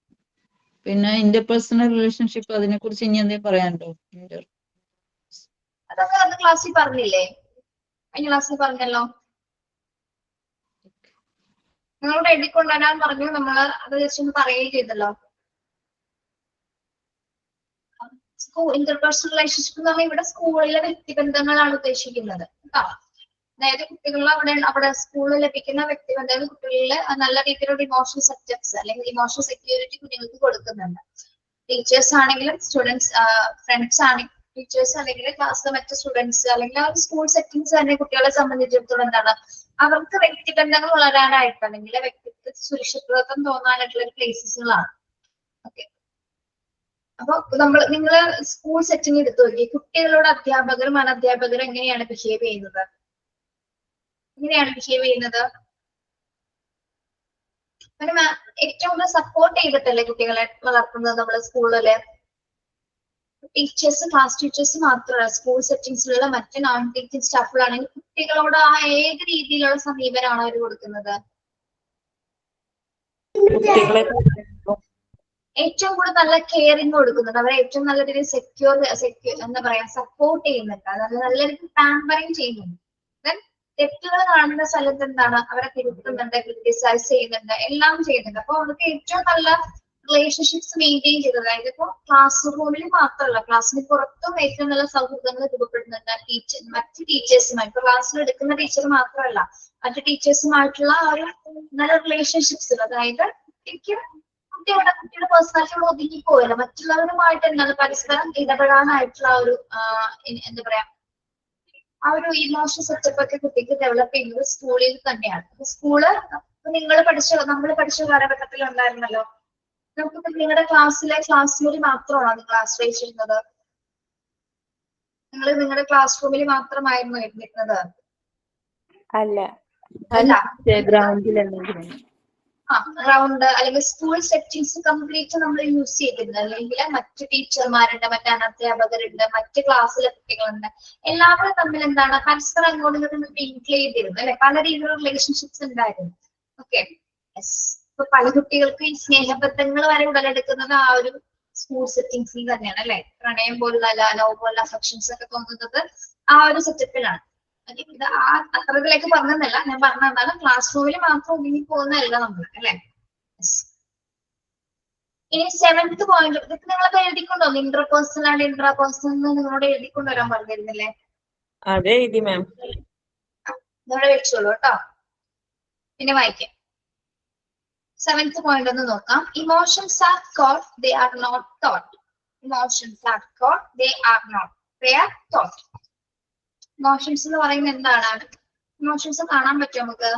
പിന്നെ ഇന്റർപേഴ്സണൽ റിലേഷൻഷിപ്പ്, അതിനെ കുറിച്ച് ഇനി എന്തെങ്കിലും പറയാനുണ്ടോ?
അതൊക്കെ അത് ക്ലാസ്സിൽ പറഞ്ഞില്ലേ? കഴിഞ്ഞ ക്ലാസ്സിൽ പറഞ്ഞല്ലോ. നിങ്ങളോട് എഴുതിക്കൊണ്ടുവരാൻ പറഞ്ഞു, നമ്മള് അത് ജസ്റ്റ് ഒന്ന് പറയുകയും ചെയ്തല്ലോ. ഇന്റർപേഴ്സണൽ റിലേഷൻഷിപ്പ് എന്ന് പറഞ്ഞാൽ ഇവിടെ സ്കൂളിലെ വ്യക്തിബന്ധങ്ങളാണ് ഉദ്ദേശിക്കുന്നത് കേട്ടോ. അതായത് കുട്ടികൾ അവിടെ സ്കൂളിൽ ലഭിക്കുന്ന വ്യക്തിബന്ധങ്ങൾ കുട്ടികളിൽ നല്ല രീതിയിലുള്ള ഇമോഷണൽ സബ്ജക്ട്സ് അല്ലെങ്കിൽ ഇമോഷണൽ സെക്യൂരിറ്റി കുട്ടികൾക്ക് കൊടുക്കുന്നുണ്ട്. ടീച്ചേഴ്സ് ആണെങ്കിലും സ്റ്റുഡൻസ്, ഫ്രണ്ട്സ് ആണെങ്കിലും ടീച്ചേഴ്സ് അല്ലെങ്കിൽ ക്ലാസ്സിലെ മറ്റു സ്റ്റുഡൻസ് അല്ലെങ്കിൽ ആ ഒരു സ്കൂൾ സെറ്റിംഗ്സ് തന്നെ കുട്ടികളെ സംബന്ധിച്ചിടത്തോളം എന്താണ്, അവർക്ക് വ്യക്തിബന്ധങ്ങൾ വളരാനായിട്ട് അല്ലെങ്കിൽ വ്യക്തിത്വ സുരക്ഷിതത്വം തോന്നാനായിട്ടുള്ള ഒരു പ്ലേസസുകളാണ്. ഓക്കെ, അപ്പൊ നിങ്ങള് സ്കൂൾ സെറ്റിംഗ് എടുത്തു നോക്കി, കുട്ടികളോട് അധ്യാപകരും അനധ്യാപകരും എങ്ങനെയാണ് ബിഹേവ് ചെയ്യുന്നത്? അങ്ങനെ ഏറ്റവും കൂടുതൽ സപ്പോർട്ട് ചെയ്തിട്ടല്ലേ കുട്ടികളെ വളർത്തുന്നത് നമ്മള് സ്കൂളില്? ടീച്ചേഴ്സ്, ക്ലാസ് ടീച്ചേഴ്സ് മാത്രമല്ല, സ്കൂൾ സെറ്റിംഗ്സിലുള്ള മറ്റ് നോൺ ടീച്ചിങ് സ്റ്റാഫുകളാണെങ്കിൽ കുട്ടികളോട് ആ ഏത് രീതിയിലുള്ള സമീപനമാണ് അവർ കൊടുക്കുന്നത്? ഏറ്റവും കൂടുതൽ നല്ല കെയറിങ് കൊടുക്കുന്നുണ്ട്, അവരെ ഏറ്റവും നല്ല രീതിയിൽ സെക്യൂർ എന്താ പറയാ സപ്പോർട്ട് ചെയ്യുന്നുണ്ട്, നല്ല രീതിയിൽ പാമ്പറിങ് ചെയ്യുന്നുണ്ട്. തെറ്റുകൾ കാണുന്ന സ്ഥലത്ത് എന്താണ്, അവരെ തിരുത്തുന്നുണ്ട്, ക്രിട്ടിസൈസ് ചെയ്യുന്നുണ്ട്, എല്ലാം ചെയ്യുന്നുണ്ട്. അപ്പൊ അവർക്ക് ഏറ്റവും നല്ല റിലേഷൻഷിപ്സ് മെയിൻറ്റെയിൻ ചെയ്തത്, അതായത് ഇപ്പൊ ക്ലാസ് റൂമിൽ മാത്രമല്ല ക്ലാസ്സിന് പുറത്തും ഏറ്റവും നല്ല സൗഹൃദങ്ങൾ രൂപപ്പെടുന്നുണ്ട് മറ്റ് ടീച്ചേഴ്സുമായി. ഇപ്പൊ ക്ലാസ്സിൽ എടുക്കുന്ന ടീച്ചർ മാത്രമല്ല മറ്റു ടീച്ചേഴ്സുമായിട്ടുള്ള ആ ഒരു നല്ല റിലേഷൻഷിപ്സ്, അതായത് കുട്ടിയുടെ പേഴ്സണാലിറ്റിയോട് ഒതുങ്ങി പോയല്ല, മറ്റുള്ളവരുമായിട്ട് എന്താണ് പരസ്പരം ഇടപെടാനായിട്ടുള്ള ഒരു എന്താ പറയാ ആ ഒരു ഇമോഷണൽ സെറ്റപ്പ് ഒക്കെ കുട്ടിക്ക് ഡെവലപ്പ് ചെയ്യുന്നത് സ്കൂളിൽ തന്നെയാണ്. സ്കൂള് നമ്മൾ പഠിച്ച കാലഘട്ടത്തിൽ ഉണ്ടായിരുന്നല്ലോ, നമുക്ക് നിങ്ങളുടെ ക്ലാസ് റൂമിൽ മാത്രമാണോ നിങ്ങൾ ആശ്രയിച്ചിരുന്നത്? നിങ്ങൾ നിങ്ങളുടെ ക്ലാസ് റൂമിൽ മാത്രമായിരുന്നു ഇരുന്നിരുന്നത്?
അല്ല,
ഗ്രൗണ്ടിലെന്തെങ്കിലും
ഗ്രൗണ്ട് അല്ലെങ്കിൽ സ്കൂൾ സെറ്റിംഗ്സ് കംപ്ലീറ്റ് നമ്മൾ യൂസ് ചെയ്തിരുന്നത്, അല്ലെങ്കിൽ മറ്റു ടീച്ചർമാരുണ്ട്, മറ്റ് അനധ്യാപകരുണ്ട്, മറ്റ് ക്ലാസ്സിലെ കുട്ടികളുണ്ട്, എല്ലാവരും തമ്മിൽ എന്താണ് പരസ്പരം അങ്ങോട്ടും ഇങ്ങോട്ടും ലിങ്ക് ചെയ്തിരുന്നു അല്ലെ, പല രീതിയിലുള്ള റിലേഷൻഷിപ്സ് ഉണ്ടായിരുന്നു. ഓക്കെ, ഇപ്പൊ പല കുട്ടികൾക്ക് ഈ സ്നേഹബന്ധങ്ങൾ വരെ ഉടലെടുക്കുന്നത് ആ ഒരു സ്കൂൾ സെറ്റിംഗ്സിൽ തന്നെയാണ് അല്ലെ. പ്രണയം പോലുള്ള ലവ് പോലുള്ള അഫക്ഷൻസ് ഒക്കെ തോന്നുന്നത് ആ ഒരു സെറ്റപ്പിലാണ്. ഇത് അത്രത്തിലേക്ക് പറഞ്ഞതല്ല, ഞാൻ പറഞ്ഞതാണ് ക്ലാസ് റൂമിൽ മാത്രം ഒതുങ്ങി പോകുന്നതല്ല നമ്മൾ അല്ലെ. ഇനി 7th പോയിന്റ്, ഇതൊക്കെ നിങ്ങളൊക്കെ എഴുതിക്കൊണ്ടോ? ഇന്റർപേഴ്സണൽ ആൻഡ് ഇൻട്രാപേഴ്സണൽ നിങ്ങളോട് എഴുതിക്കൊണ്ടുവരാൻ പറഞ്ഞിരുന്നില്ലേ?
അതെ എഴുതി മാം.
നിങ്ങളെ വെച്ചോളൂ കേട്ടോ. പിന്നെ വായിക്കാം. 7th പോയിന്റ് ഒന്ന് നോക്കാം. Emotions are caught, they are not taught. Emotions are caught, they are not, they are taught. Emotions എന്ന് പറയുന്നത് എന്താണ്? ഇമോഷൻസ് കാണാൻ പറ്റുമോ നമുക്ക്?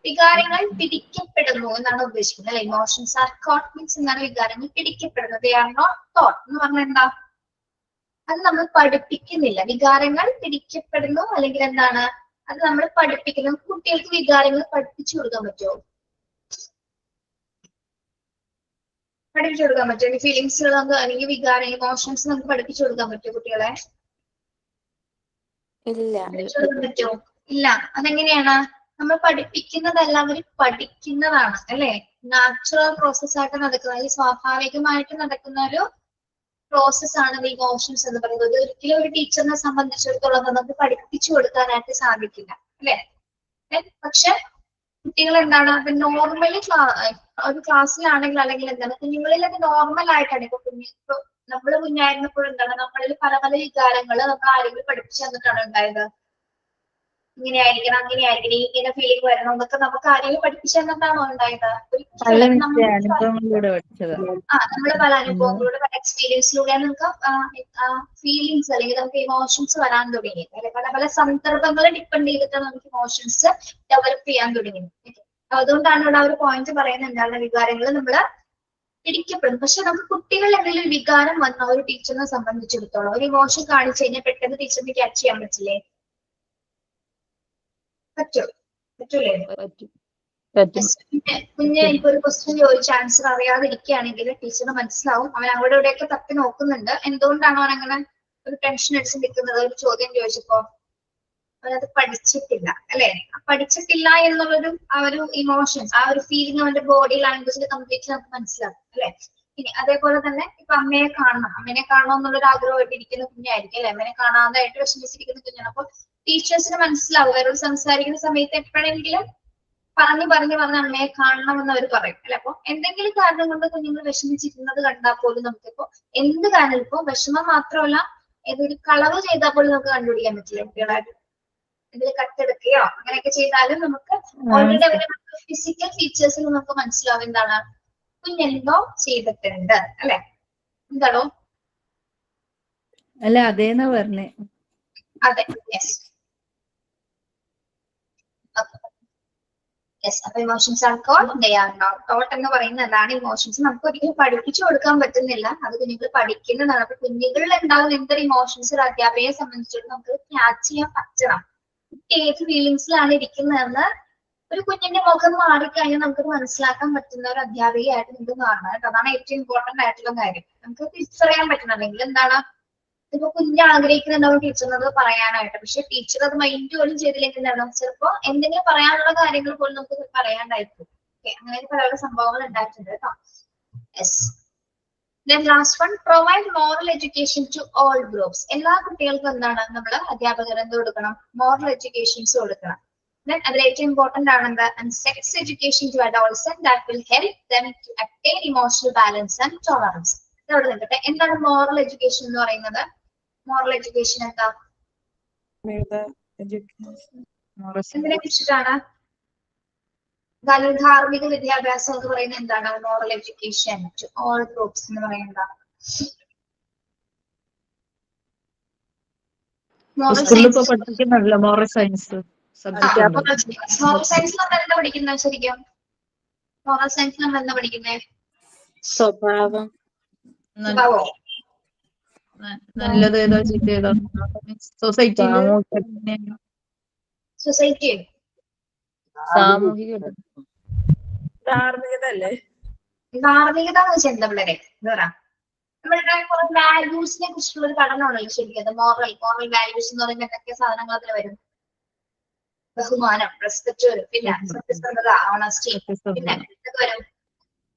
വികാരങ്ങൾ പിടിക്കപ്പെടുന്നു എന്നാണ് ഉദ്ദേശിക്കുന്നത് അല്ലെ. ഇമോഷൻസ് ആർ caught മീൻസ് എന്താണ്? വികാരങ്ങൾ പിടിക്കപ്പെടുന്നു. they are not taught എന്ന് പറഞ്ഞാൽ എന്താ? അത് നമ്മൾ പഠിപ്പിക്കുന്നില്ല. വികാരങ്ങൾ പിടിക്കപ്പെടുന്നു അല്ലെങ്കിൽ എന്താണ്, അത് നമ്മൾ പഠിപ്പിക്കുന്നു. കുട്ടികൾക്ക് വികാരങ്ങൾ പഠിപ്പിച്ചു കൊടുക്കാൻ പറ്റുമോ? പഠിപ്പിച്ചു കൊടുക്കാൻ പറ്റുമോ? ഫീലിങ്സുകൾ അല്ലെങ്കിൽ വികാരം, ഇമോഷൻസ് നമുക്ക് പഠിപ്പിച്ചു കൊടുക്കാൻ പറ്റുമോ കുട്ടികളെ? പഠിപ്പിച്ചു കൊടുക്കാൻ പറ്റുമോ? ഇല്ല. അതെങ്ങനെയാണ്? നമ്മൾ പഠിപ്പിക്കുന്നതല്ല, അവർ പഠിക്കുന്നതാണ് അല്ലെ. നാച്ചുറൽ പ്രോസസ് ആയിട്ട് നടക്കുന്ന, സ്വാഭാവികമായിട്ട് നടക്കുന്ന ഒരു പ്രോസസ് ആണ് ഇമോഷൻസ് എന്ന് പറയുന്നത്. ഒരിക്കലും ഒരു ടീച്ചറിനെ സംബന്ധിച്ചിടത്തോളം നമുക്ക് പഠിപ്പിച്ചു കൊടുക്കാനായിട്ട് സാധിക്കില്ല, അല്ലെ? പക്ഷെ കുട്ടികൾ എന്താണ് നോർമലി ഒരു ക്ലാസ്സിലാണെങ്കിൽ അല്ലെങ്കിൽ എന്താണ് കുഞ്ഞുങ്ങളിൽ അത് നോർമൽ ആയിട്ടാണ്. ഇപ്പൊ നമ്മള് കുഞ്ഞായിരുന്നപ്പോൾ എന്താണ് നമ്മളിൽ പല പല വികാരങ്ങൾ നമ്മൾ ആരെങ്കിലും പഠിപ്പിച്ചു തന്നിട്ടാണ് ഉണ്ടായത്. ഇങ്ങനെ ആയിരിക്കണം, അങ്ങനെ ആയിരിക്കണം, ഇങ്ങനെ ഫീലിംഗ് വരണം എന്നൊക്കെ നമുക്ക് ആരെങ്കിലും പഠിപ്പിച്ചു തന്നിട്ടാണോ ഉണ്ടായത്?
അനുഭവങ്ങളിലൂടെ പഠിച്ചത്.
നമ്മള് പല അനുഭവങ്ങളിലൂടെ പല എക്സ്പീരിയൻസിലൂടെയാണ് നമുക്ക് ഫീലിങ്സ് അല്ലെങ്കിൽ നമുക്ക് ഇമോഷൻസ് വരാൻ തുടങ്ങിയത്, അല്ലെ? പല പല സന്ദർഭങ്ങളെ ഡിപ്പെൻഡ് ചെയ്തിട്ടാണ് നമുക്ക് ഇമോഷൻസ് ഡെവലപ്പ് ചെയ്യാൻ തുടങ്ങിയത്. അതുകൊണ്ടാണ് ഇവിടെ ഒരു പോയിന്റ് പറയുന്നത് എന്താണ് വികാരങ്ങൾ നമ്മള് പിടിക്കപ്പെടും. പക്ഷെ നമുക്ക് കുട്ടികളിൽ എന്തെങ്കിലും വികാരം വന്ന ഒരു ടീച്ചറിനെ സംബന്ധിച്ചിടത്തോളം ഒരു ഇമോഷൻ കാണിച്ചു കഴിഞ്ഞാൽ പെട്ടെന്ന് ടീച്ചറിന് ക്യാച്ച് ചെയ്യാൻ പറ്റില്ലേ? പറ്റൂലേ? കുഞ്ഞ് ഇപ്പൊ ഒരു ക്വസ്റ്റ്യൻ ചോദിച്ച ആൻസർ അറിയാതിരിക്കുകയാണെങ്കിൽ ടീച്ചറിന് മനസ്സിലാവും അവൻ അവിടെ ഇവിടെയൊക്കെ തപ്പി നോക്കുന്നുണ്ട്, എന്തുകൊണ്ടാണ് അവൻ അങ്ങനെ ഒരു ടെൻഷൻ അടിച്ച് നിൽക്കുന്നത്. ഒരു ചോദ്യം ചോദിച്ചപ്പോ അവനത് പഠിച്ചിട്ടില്ല, അല്ലെ? പഠിച്ചിട്ടില്ല എന്നുള്ളൊരു ആ ഒരു ഇമോഷൻസ്, ആ ഒരു ഫീലിംഗ് അവന്റെ ബോഡി ലാംഗ്വേജിൽ കംപ്ലീറ്റ്ലി നമുക്ക് മനസ്സിലാക്കും, അല്ലെ? ഇനി അതേപോലെ തന്നെ ഇപ്പൊ അമ്മയെ കാണണം എന്നുള്ളൊരു ആഗ്രഹമായിട്ട് ഇരിക്കുന്ന കുഞ്ഞായിരിക്കും, അല്ലെ? അമ്മനെ കാണാതായിട്ട് വിഷമിച്ചിരിക്കുന്ന കുഞ്ഞാണ്. അപ്പൊ ടീച്ചേഴ്സിന് മനസ്സിലാവും അവരോട് സംസാരിക്കുന്ന സമയത്ത് എപ്പോഴെങ്കിലും പറഞ്ഞ് അമ്മയെ കാണണമെന്ന് അവർ പറയും, അല്ലെ? അപ്പൊ എന്തെങ്കിലും കാരണം കൊണ്ട് കുഞ്ഞുങ്ങൾ വിഷമിച്ചിരിക്കുന്നത് കണ്ടാൽ പോലും നമുക്കിപ്പോ എന്ത് കാരണം ഇപ്പൊ വിഷമം മാത്രമല്ല ഏതൊരു കളവ് ചെയ്താൽ പോലും നമുക്ക് കണ്ടുപിടിക്കാൻ പറ്റില്ല. കുട്ടികളായിട്ട് എന്തെങ്കിലും കട്ടെടുക്കുകയോ അങ്ങനെയൊക്കെ ചെയ്താലും നമുക്ക് ഓൾറെഡി അവരുടെ ഫിസിക്കൽ ഫീച്ചേഴ്സിൽ നമുക്ക് മനസ്സിലാവും എന്താണ് കുഞ്ഞെന്തോ ചെയ്തിട്ടുണ്ട്, അല്ലെ? എന്താണോ?
അല്ല അതേന്നാ പറഞ്ഞേ.
അതെ, യെസ്. അപ്പൊ emotions are caught, they are not taught എന്ന് പറയുന്നത് എന്താണ്? ഇമോഷൻസ് നമുക്ക് ഒരിക്കലും പഠിപ്പിച്ചു കൊടുക്കാൻ പറ്റുന്നില്ല, അത് കുഞ്ഞുങ്ങൾ പഠിക്കുന്നതാണ്. അപ്പൊ കുഞ്ഞുങ്ങളിൽ ഉണ്ടാകുന്ന എന്തൊരു ഇമോഷൻസ് ഒരു അധ്യാപകയെ സംബന്ധിച്ചിടത്തോളം നമുക്ക് ക്യാച്ച് ചെയ്യാൻ പറ്റണം. കുട്ടി ഏത് ഫീലിങ്സിലാണ് ഇരിക്കുന്നതെന്ന് ഒരു കുഞ്ഞിന്റെ മുഖം മാറിക്കഴിഞ്ഞാൽ നമുക്ക് മനസ്സിലാക്കാൻ പറ്റുന്ന ഒരു അധ്യാപികയായിട്ട് നിങ്ങൾക്ക് മാറണം കേട്ടോ. അതാണ് ഏറ്റവും ഇമ്പോർട്ടന്റ് ആയിട്ടുള്ള കാര്യം. നമുക്ക് തിരിച്ചറിയാൻ പറ്റണമെങ്കിൽ എന്താണ് ഇപ്പൊ കുഞ്ഞ് ആഗ്രഹിക്കുന്നുണ്ടാവും ടീച്ചറിനത് പറയാനായിട്ട്, പക്ഷെ ടീച്ചർ അത് മൈൻഡ് പോലും ചെയ്തില്ലെങ്കിൽ എന്താണ് ചിലപ്പോ എന്തെങ്കിലും പറയാനുള്ള കാര്യങ്ങൾ പോലും നമുക്ക് പറയാണ്ടായിരിക്കും. അങ്ങനെ പല സംഭവങ്ങൾ ഉണ്ടായിട്ടുണ്ട് കേട്ടോ. Yes. Then last one, provide moral education to all groups. എല്ലാ കുട്ടികൾക്കും എന്താണ് നമ്മൾ അധ്യാപകർ എന്ത് കൊടുക്കണം? മോറൽ എഡ്യൂക്കേഷൻസ് കൊടുക്കണം. Then അതിൽ ഏറ്റവും important ആണെന്ത്? And sex education to adolescents that will help them to attain emotional balance and tolerance. ഇതോടെ നിൽക്കട്ടെ. എന്താണ് മോറൽ എഡ്യൂക്കേഷൻ എന്ന് പറയുന്നത്? മോറൽ എഡ്യൂക്കേഷൻ എന്താ? എന്തിനെ കുറിച്ചിട്ടാണ്? ധാർമ്മിക വിദ്യാഭ്യാസം എന്ന് പറയുന്നത് എന്താണ്? Moral education to all groups എന്ന് പറയുന്നത്
പഠിപ്പിക്കുന്നുണ്ടല്ലോ moral science subject.
Moral science നമ്മൾ എന്താ പഠിക്കുന്നത് ശരിക്കും? മോറൽ സയൻസ് നമ്മൾ എന്താ പഠിക്കുന്നത്?
സ്വഭാവം.
നല്ലത് ഏതോ ചീത്ത ഏതോ സൊസൈറ്റി
സാമൂഹിക
ധാർമ്മികത അല്ലേ?
ധാർമ്മികത എന്ന് വെച്ചാൽ എന്താ പിള്ളേരെ? നമ്മളുടെ കുറെ വാല്യൂസിനെ കുറിച്ചുള്ള ഒരു പഠനമാണല്ലോ ശരിക്കും മോറൽ വാല്യൂസ് എന്ന് പറയുമ്പോൾ എന്തൊക്കെ സാധനങ്ങൾ അതിൽ വരും? ബഹുമാനം, റെസ്പെക്ട് വരും, പിന്നെ സത്യസന്ധത, ഓണസ്റ്റി, പിന്നെ എന്തൊക്കെ വരും?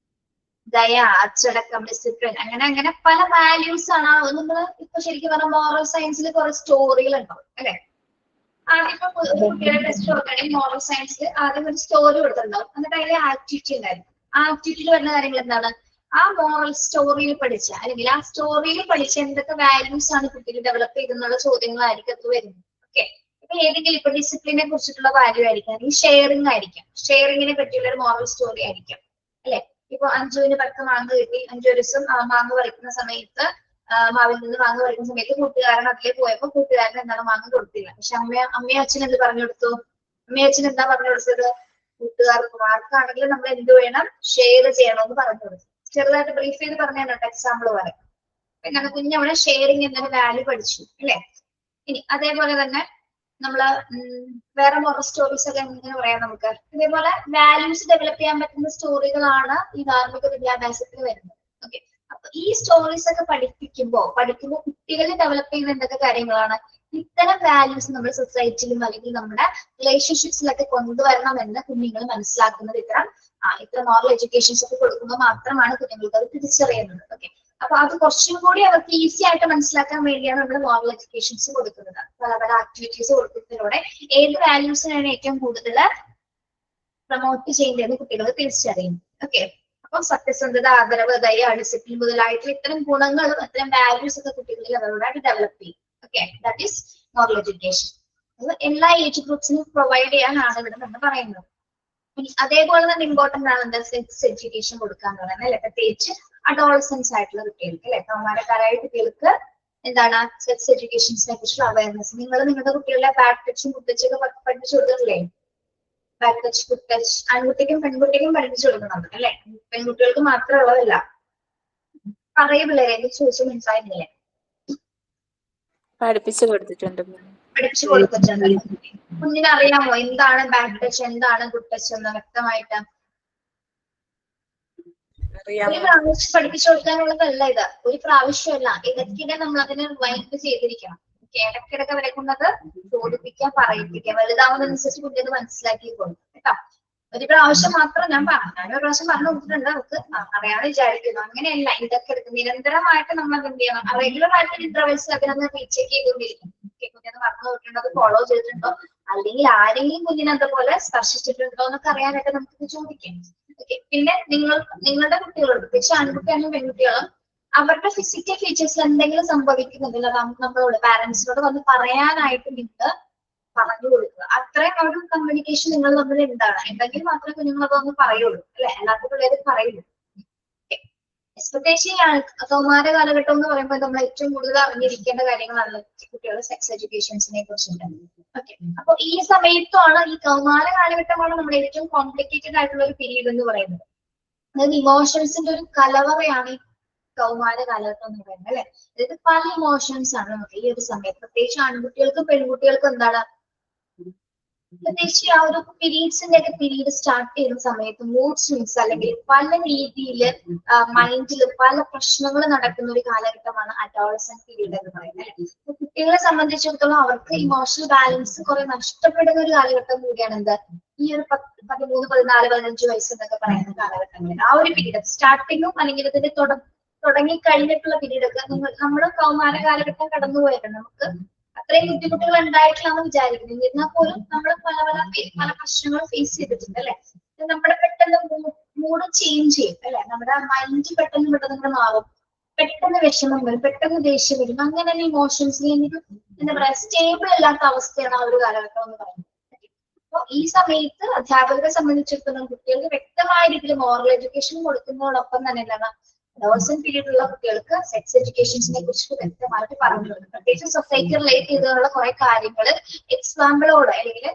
ദയ, അച്ചടക്കം, ഡിസിപ്ലിൻ, അങ്ങനെ പല വാല്യൂസ് ആണ് നമ്മൾ ഇപ്പൊ ശരിക്കും പറഞ്ഞാൽ മോറൽ സയൻസിൽ കുറെ സ്റ്റോറികൾ ഉണ്ടാവും, അല്ലെ? ആദ്യം ഇപ്പൊ കുട്ടികളെ ടെസ്റ്റ് കൊടുക്കുകയാണെങ്കിൽ മോറൽ സയൻസിൽ ആദ്യം ഒരു സ്റ്റോറി കൊടുത്തിട്ടുണ്ടാവും, എന്നിട്ട് അതിലെ ആക്ടിവിറ്റി ഉണ്ടായിരുന്നു. ആ ആക്ടിവിറ്റിയിൽ വരുന്ന കാര്യങ്ങൾ എന്താണ്? ആ മോറൽ സ്റ്റോറിയിൽ പഠിച്ച അല്ലെങ്കിൽ ആ സ്റ്റോറിയിൽ പഠിച്ച എന്തൊക്കെ വാല്യൂസ് ആണ് കുട്ടികൾ ഡെവലപ്പ് ചെയ്തെന്നുള്ള ചോദ്യങ്ങളായിരിക്കും അത് വരുന്നത്. ഓക്കെ, ഇപ്പൊ ഏതെങ്കിലും ഇപ്പൊ ഡിസിപ്ലിനെ കുറിച്ചിട്ടുള്ള വാല്യൂ ആയിരിക്കാം, അല്ലെങ്കിൽ ഷെയറിംഗ് ആയിരിക്കാം, ഷെയറിങ്ങിനെ പറ്റിയുള്ള ഒരു മോറൽ സ്റ്റോറി ആയിരിക്കാം, അല്ലെ? ഇപ്പൊ 5 10 മാങ്ങ കിട്ടി, 5 ദിവസം മാങ്ങ പറിക്കുന്ന സമയത്ത് മാവിൽ നിന്ന് മാങ്ങ പറിക്കുന്ന സമയത്ത് കൂട്ടുകാരൻ അതിലേക്ക് പോയപ്പോ കൂട്ടുകാരൻ എന്താണ് മാങ്ങ കൊടുത്തില്ല. പക്ഷെ അമ്മയും അച്ഛൻ എന്ത് പറഞ്ഞു കൊടുത്തു? അമ്മയും അച്ഛൻ എന്താ പറഞ്ഞു കൊടുത്തത്? കൂട്ടുകാർക്ക് ആർക്കാണെങ്കിലും നമ്മൾ എന്ത് വേണം? ഷെയർ ചെയ്യണമെന്ന് പറഞ്ഞു കൊടുത്തു. ചെറുതായിട്ട് ബ്രീഫ് ചെയ്ത് പറഞ്ഞു കേട്ടോ, എക്സാമ്പിൾ പറയാം. പിന്നെ കുഞ്ഞവിടെ ഷെയറിങ് എന്നൊരു വാല്യൂ പഠിച്ചു, അല്ലെ? ഇനി അതേപോലെ തന്നെ നമ്മള് വേറെ മോറൽ സ്റ്റോറീസ് ഒക്കെ എങ്ങനെ പറയാം നമുക്ക്? ഇതേപോലെ വാല്യൂസ് ഡെവലപ്പ് ചെയ്യാൻ പറ്റുന്ന സ്റ്റോറികളാണ് ഈ ധാർമ്മിക വിദ്യാഭ്യാസത്തിൽ വരുന്നത്. ഓക്കെ, അപ്പൊ ഈ സ്റ്റോറീസ് ഒക്കെ പഠിക്കുമ്പോൾ കുട്ടികളിൽ ഡെവലപ്പ് ചെയ്യുന്ന എന്തൊക്കെ കാര്യങ്ങളാണ്? ഇത്തരം വാല്യൂസ് നമ്മുടെ സൊസൈറ്റിയിലും അല്ലെങ്കിൽ നമ്മുടെ റിലേഷൻഷിപ്സിലൊക്കെ കൊണ്ടുവരണമെന്ന് കുഞ്ഞുങ്ങൾ മനസ്സിലാക്കുന്നത് ഇത്തരം മോറൽ എഡ്യൂക്കേഷൻസ് ഒക്കെ കൊടുക്കുമ്പോൾ മാത്രമാണ് കുഞ്ഞുങ്ങൾക്ക് അത് തിരിച്ചറിയുന്നത്. ഓക്കെ, അപ്പൊ അത് കുറച്ചും കൂടി അവർക്ക് ഈസി ആയിട്ട് മനസ്സിലാക്കാൻ വേണ്ടിയാണ് നമ്മൾ മോറൽ എഡ്യൂക്കേഷൻസ് കൊടുക്കുന്നത്. പല പല ആക്ടിവിറ്റീസ് കൊടുക്കുന്നതിലൂടെ ഏത് വാല്യൂസിനാണ് ഏറ്റവും കൂടുതൽ പ്രൊമോട്ട് ചെയ്യേണ്ടതെന്ന് കുട്ടികൾ തിരിച്ചറിയും. ഓക്കെ, അപ്പൊ സത്യസന്ധത, ആദരവ്, ദയ, ഡിസിപ്ലിൻ മുതലായിട്ടുള്ള ഇത്തരം ഗുണങ്ങളും ഇത്തരം വാല്യൂസ് ഒക്കെ കുട്ടികളിൽ അവരോടായിട്ട് ഡെവലപ്പ് ചെയ്യും. Okay, that is moral education. അത് എല്ലാ ഏജ് ഗ്രൂപ്പ്സിനും പ്രൊവൈഡ് ചെയ്യാനാണ് ഇവിടെ നമ്മൾ പറയുന്നത്. അതേപോലെ തന്നെ ഇമ്പോർട്ടന്റ് ആണ് എന്താ സെക്സ് എഡ്യൂക്കേഷൻ കൊടുക്കാന്ന് പറയുന്നത് അല്ലെ, പ്രത്യേകിച്ച് അഡോളസൻസ് ആയിട്ടുള്ള കുട്ടികൾക്ക് അല്ലെ, കൗമാരക്കാരായ കുട്ടികൾക്ക് എന്താണ് സെക്സ് എഡ്യൂക്കേഷൻസിനെ കുറിച്ചുള്ള അവയർനെസ്. നിങ്ങൾ നിങ്ങളുടെ കുട്ടികളുടെ ബാഡ് ടച്ചും ഗുഡ് ടച്ചൊക്കെ പഠിപ്പിച്ചു കൊടുക്കുന്നില്ലേ? ബാഡ് ടച്ച്, ഗുഡ് ടച്ച് ആൺകുട്ടിക്കും പെൺകുട്ടിക്കും പഠിപ്പിച്ചു കൊടുക്കുന്നുണ്ട് അല്ലെ, പെൺകുട്ടികൾക്ക് മാത്രമുള്ളതല്ല. പറയ പിള്ളേരെ എന്ത് ചോദിച്ചു മനസ്സിലായിരുന്നില്ലേ?
പഠിപ്പിച്ചു കൊടുത്തിട്ടുണ്ട്.
പഠിപ്പിച്ചു കൊടുത്തിട്ടുണ്ട്. കുഞ്ഞിനെ അറിയാമോ എന്താണ് ബാഡ് ടച്ച്, എന്താണ് ഗുഡ് ടച്ച് എന്ന് വ്യക്തമായിട്ട്? ഒരു പ്രാവശ്യം പഠിപ്പിച്ചു കൊടുക്കാനുള്ളതല്ല ഇത്, ഒരു പ്രാവശ്യമല്ല, ഇടയ്ക്കിടെ നമ്മൾ അതിനെ റിവൈൻഡ് ചെയ്തിരിക്കണം. ഇടയ്ക്കിടയ്ക്ക് അവരെ കൊണ്ടത് ചോദിപ്പിക്കാൻ, പറയിപ്പിക്കാൻ, വലുതാവുന്നതനുസരിച്ച് കുട്ടിയത് മനസ്സിലാക്കിക്കോളും കേട്ടോ. ഒരു പ്രാവശ്യം മാത്രം ഞാൻ ഒരു പ്രാവശ്യം പറഞ്ഞു കൊടുത്തിട്ടുണ്ട്, അവർക്ക് അറിയാതെ വിചാരിക്കുന്നു. അങ്ങനെയല്ല, ഇതൊക്കെ നിരന്തരമായിട്ട് നമ്മൾ അത് എന്ത് ചെയ്യണം, റെഗുലർ ആയിട്ട് ഇന്റർവെൽസ് അതിനൊന്ന് റീചെക്ക് ചെയ്തുകൊണ്ടിരിക്കും. കുഞ്ഞിനെ പറഞ്ഞു നോക്കിയിട്ടുണ്ടോ, അത് ഫോളോ ചെയ്തിട്ടുണ്ടോ, അല്ലെങ്കിൽ ആരെങ്കിലും കുഞ്ഞിനെ അതുപോലെ സ്പർശിച്ചിട്ടുണ്ടോ എന്നൊക്കെ അറിയാനായിട്ട് നമുക്ക് ചോദിക്കാം. പിന്നെ നിങ്ങളുടെ കുട്ടികളോട്, പ്രത്യേകിച്ച് ആൺകുട്ടിയാണെങ്കിലും പെൺകുട്ടികളും, അവരുടെ ഫിസിക്കൽ ഫീച്ചേഴ്സിൽ എന്തെങ്കിലും സംഭവിക്കുന്നുണ്ടല്ലോ നമ്മളോട് പാരന്റ്സിനോട് വന്ന് പറയാനായിട്ട് നിങ്ങൾ പറഞ്ഞു കൊടുക്കുക. അത്രയും ഒരു കമ്മ്യൂണിക്കേഷൻ നിങ്ങൾ തമ്മിൽ ഉണ്ടെങ്കിൽ മാത്രമേ കുഞ്ഞുങ്ങൾ അതൊന്ന് പറയുള്ളൂ അല്ലെ, അല്ലാത്ത പിള്ളേര് പറയുള്ളൂ. പ്രത്യേകിച്ച് കൗമാര കാലഘട്ടം എന്ന് പറയുമ്പോൾ നമ്മൾ ഏറ്റവും കൂടുതൽ അറിഞ്ഞിരിക്കേണ്ട കാര്യങ്ങളാണ് കുട്ടികളുടെ സെക്സ് എഡ്യൂക്കേഷൻസിനെ കുറിച്ചിട്ട്. ഓക്കെ, അപ്പൊ ഈ സമയത്താണ്, ഈ കൗമാര കാലഘട്ടമാണ് നമ്മുടെ ഏറ്റവും കോംപ്ലിക്കേറ്റഡ് ആയിട്ടുള്ള ഒരു പീരീഡ് എന്ന് പറയുന്നത്. അതായത് ഇമോഷൻസിന്റെ ഒരു കലവറയാണ് ഈ കൗമാര കാലഘട്ടം എന്ന് പറയുന്നത് അല്ലെ. അതായത് പല ഇമോഷൻസ് ആണ് നമുക്ക് ഈ ഒരു സമയത്ത്, പ്രത്യേകിച്ച് ആൺകുട്ടികൾക്കും പെൺകുട്ടികൾക്കും എന്താണ്, പ്രത്യേകിച്ച് ആ ഒരു പീരീഡ്സിന്റെ ഒക്കെ പീരീഡ് സ്റ്റാർട്ട് ചെയ്യുന്ന സമയത്ത് മൂഡ് സ്വിങ്സ് അല്ലെങ്കിൽ പല രീതിയിൽ മൈൻഡിൽ പല പ്രശ്നങ്ങൾ നടക്കുന്ന ഒരു കാലഘട്ടമാണ് അഡോളസന്റ് പീരീഡ് എന്ന് പറയുന്നത്. കുട്ടികളെ സംബന്ധിച്ചിടത്തോളം അവർക്ക് ഇമോഷണൽ ബാലൻസ് കുറെ നഷ്ടപ്പെടുന്ന ഒരു കാലഘട്ടം കൂടിയാണ് എന്ത്, ഈ ഒരു 13, 14, 15 വയസ്സ് എന്നൊക്കെ പറയുന്ന കാലഘട്ടങ്ങളിൽ. ആ ഒരു പീരീഡ് സ്റ്റാർട്ടിങ്ങും അല്ലെങ്കിൽ ഇതിന്റെ തുടങ്ങി കഴിഞ്ഞിട്ടുള്ള പീരീഡൊക്കെ നമ്മൾ കൗമാര കാലഘട്ടം കടന്നുപോയിട്ടുണ്ട്. നമുക്ക് അത്രയും ബുദ്ധിമുട്ടുകൾ ഉണ്ടായിട്ടില്ലാന്ന് വിചാരിക്കുന്നു. എന്നാൽ പോലും നമ്മൾ പല പ്രശ്നങ്ങൾ ഫേസ് ചെയ്തിട്ടുണ്ട് അല്ലെ. നമ്മുടെ പെട്ടെന്ന് മൂഡ് ചേഞ്ച് ചെയ്യും അല്ലെ, നമ്മുടെ മൈൻഡ് പെട്ടെന്ന് മാറും, പെട്ടെന്ന് വിഷമം വരും, പെട്ടെന്ന് ദേഷ്യം വരും. അങ്ങനെ തന്നെ ഇമോഷൻസിൽ എന്താ പറയാ സ്റ്റേബിൾ അല്ലാത്ത അവസ്ഥയാണ് ആ ഒരു കാലഘട്ടം എന്ന് പറയുന്നത്. അപ്പൊ ഈ സമയത്ത് അധ്യാപകരെ സംബന്ധിച്ചിടത്തോളം കുട്ടികൾക്ക് വ്യക്തമായ രീതിയിൽ മോറൽ എഡ്യൂക്കേഷൻ കൊടുക്കുന്നതോടൊപ്പം തന്നെ എന്താണ് അഡോളസന്റ് പീരീഡിലുള്ള കുട്ടികൾക്ക് സെക്സ് എഡ്യൂക്കേഷൻസിനെ കുറിച്ച് വ്യക്തമായിട്ട് പറഞ്ഞു കൊടുക്കും. പ്രത്യേകിച്ച് സൊസൈറ്റി റിലേറ്റ് ചെയ്തുള്ള കുറെ കാര്യങ്ങൾ എക്സാമ്പിളോട് അല്ലെങ്കിൽ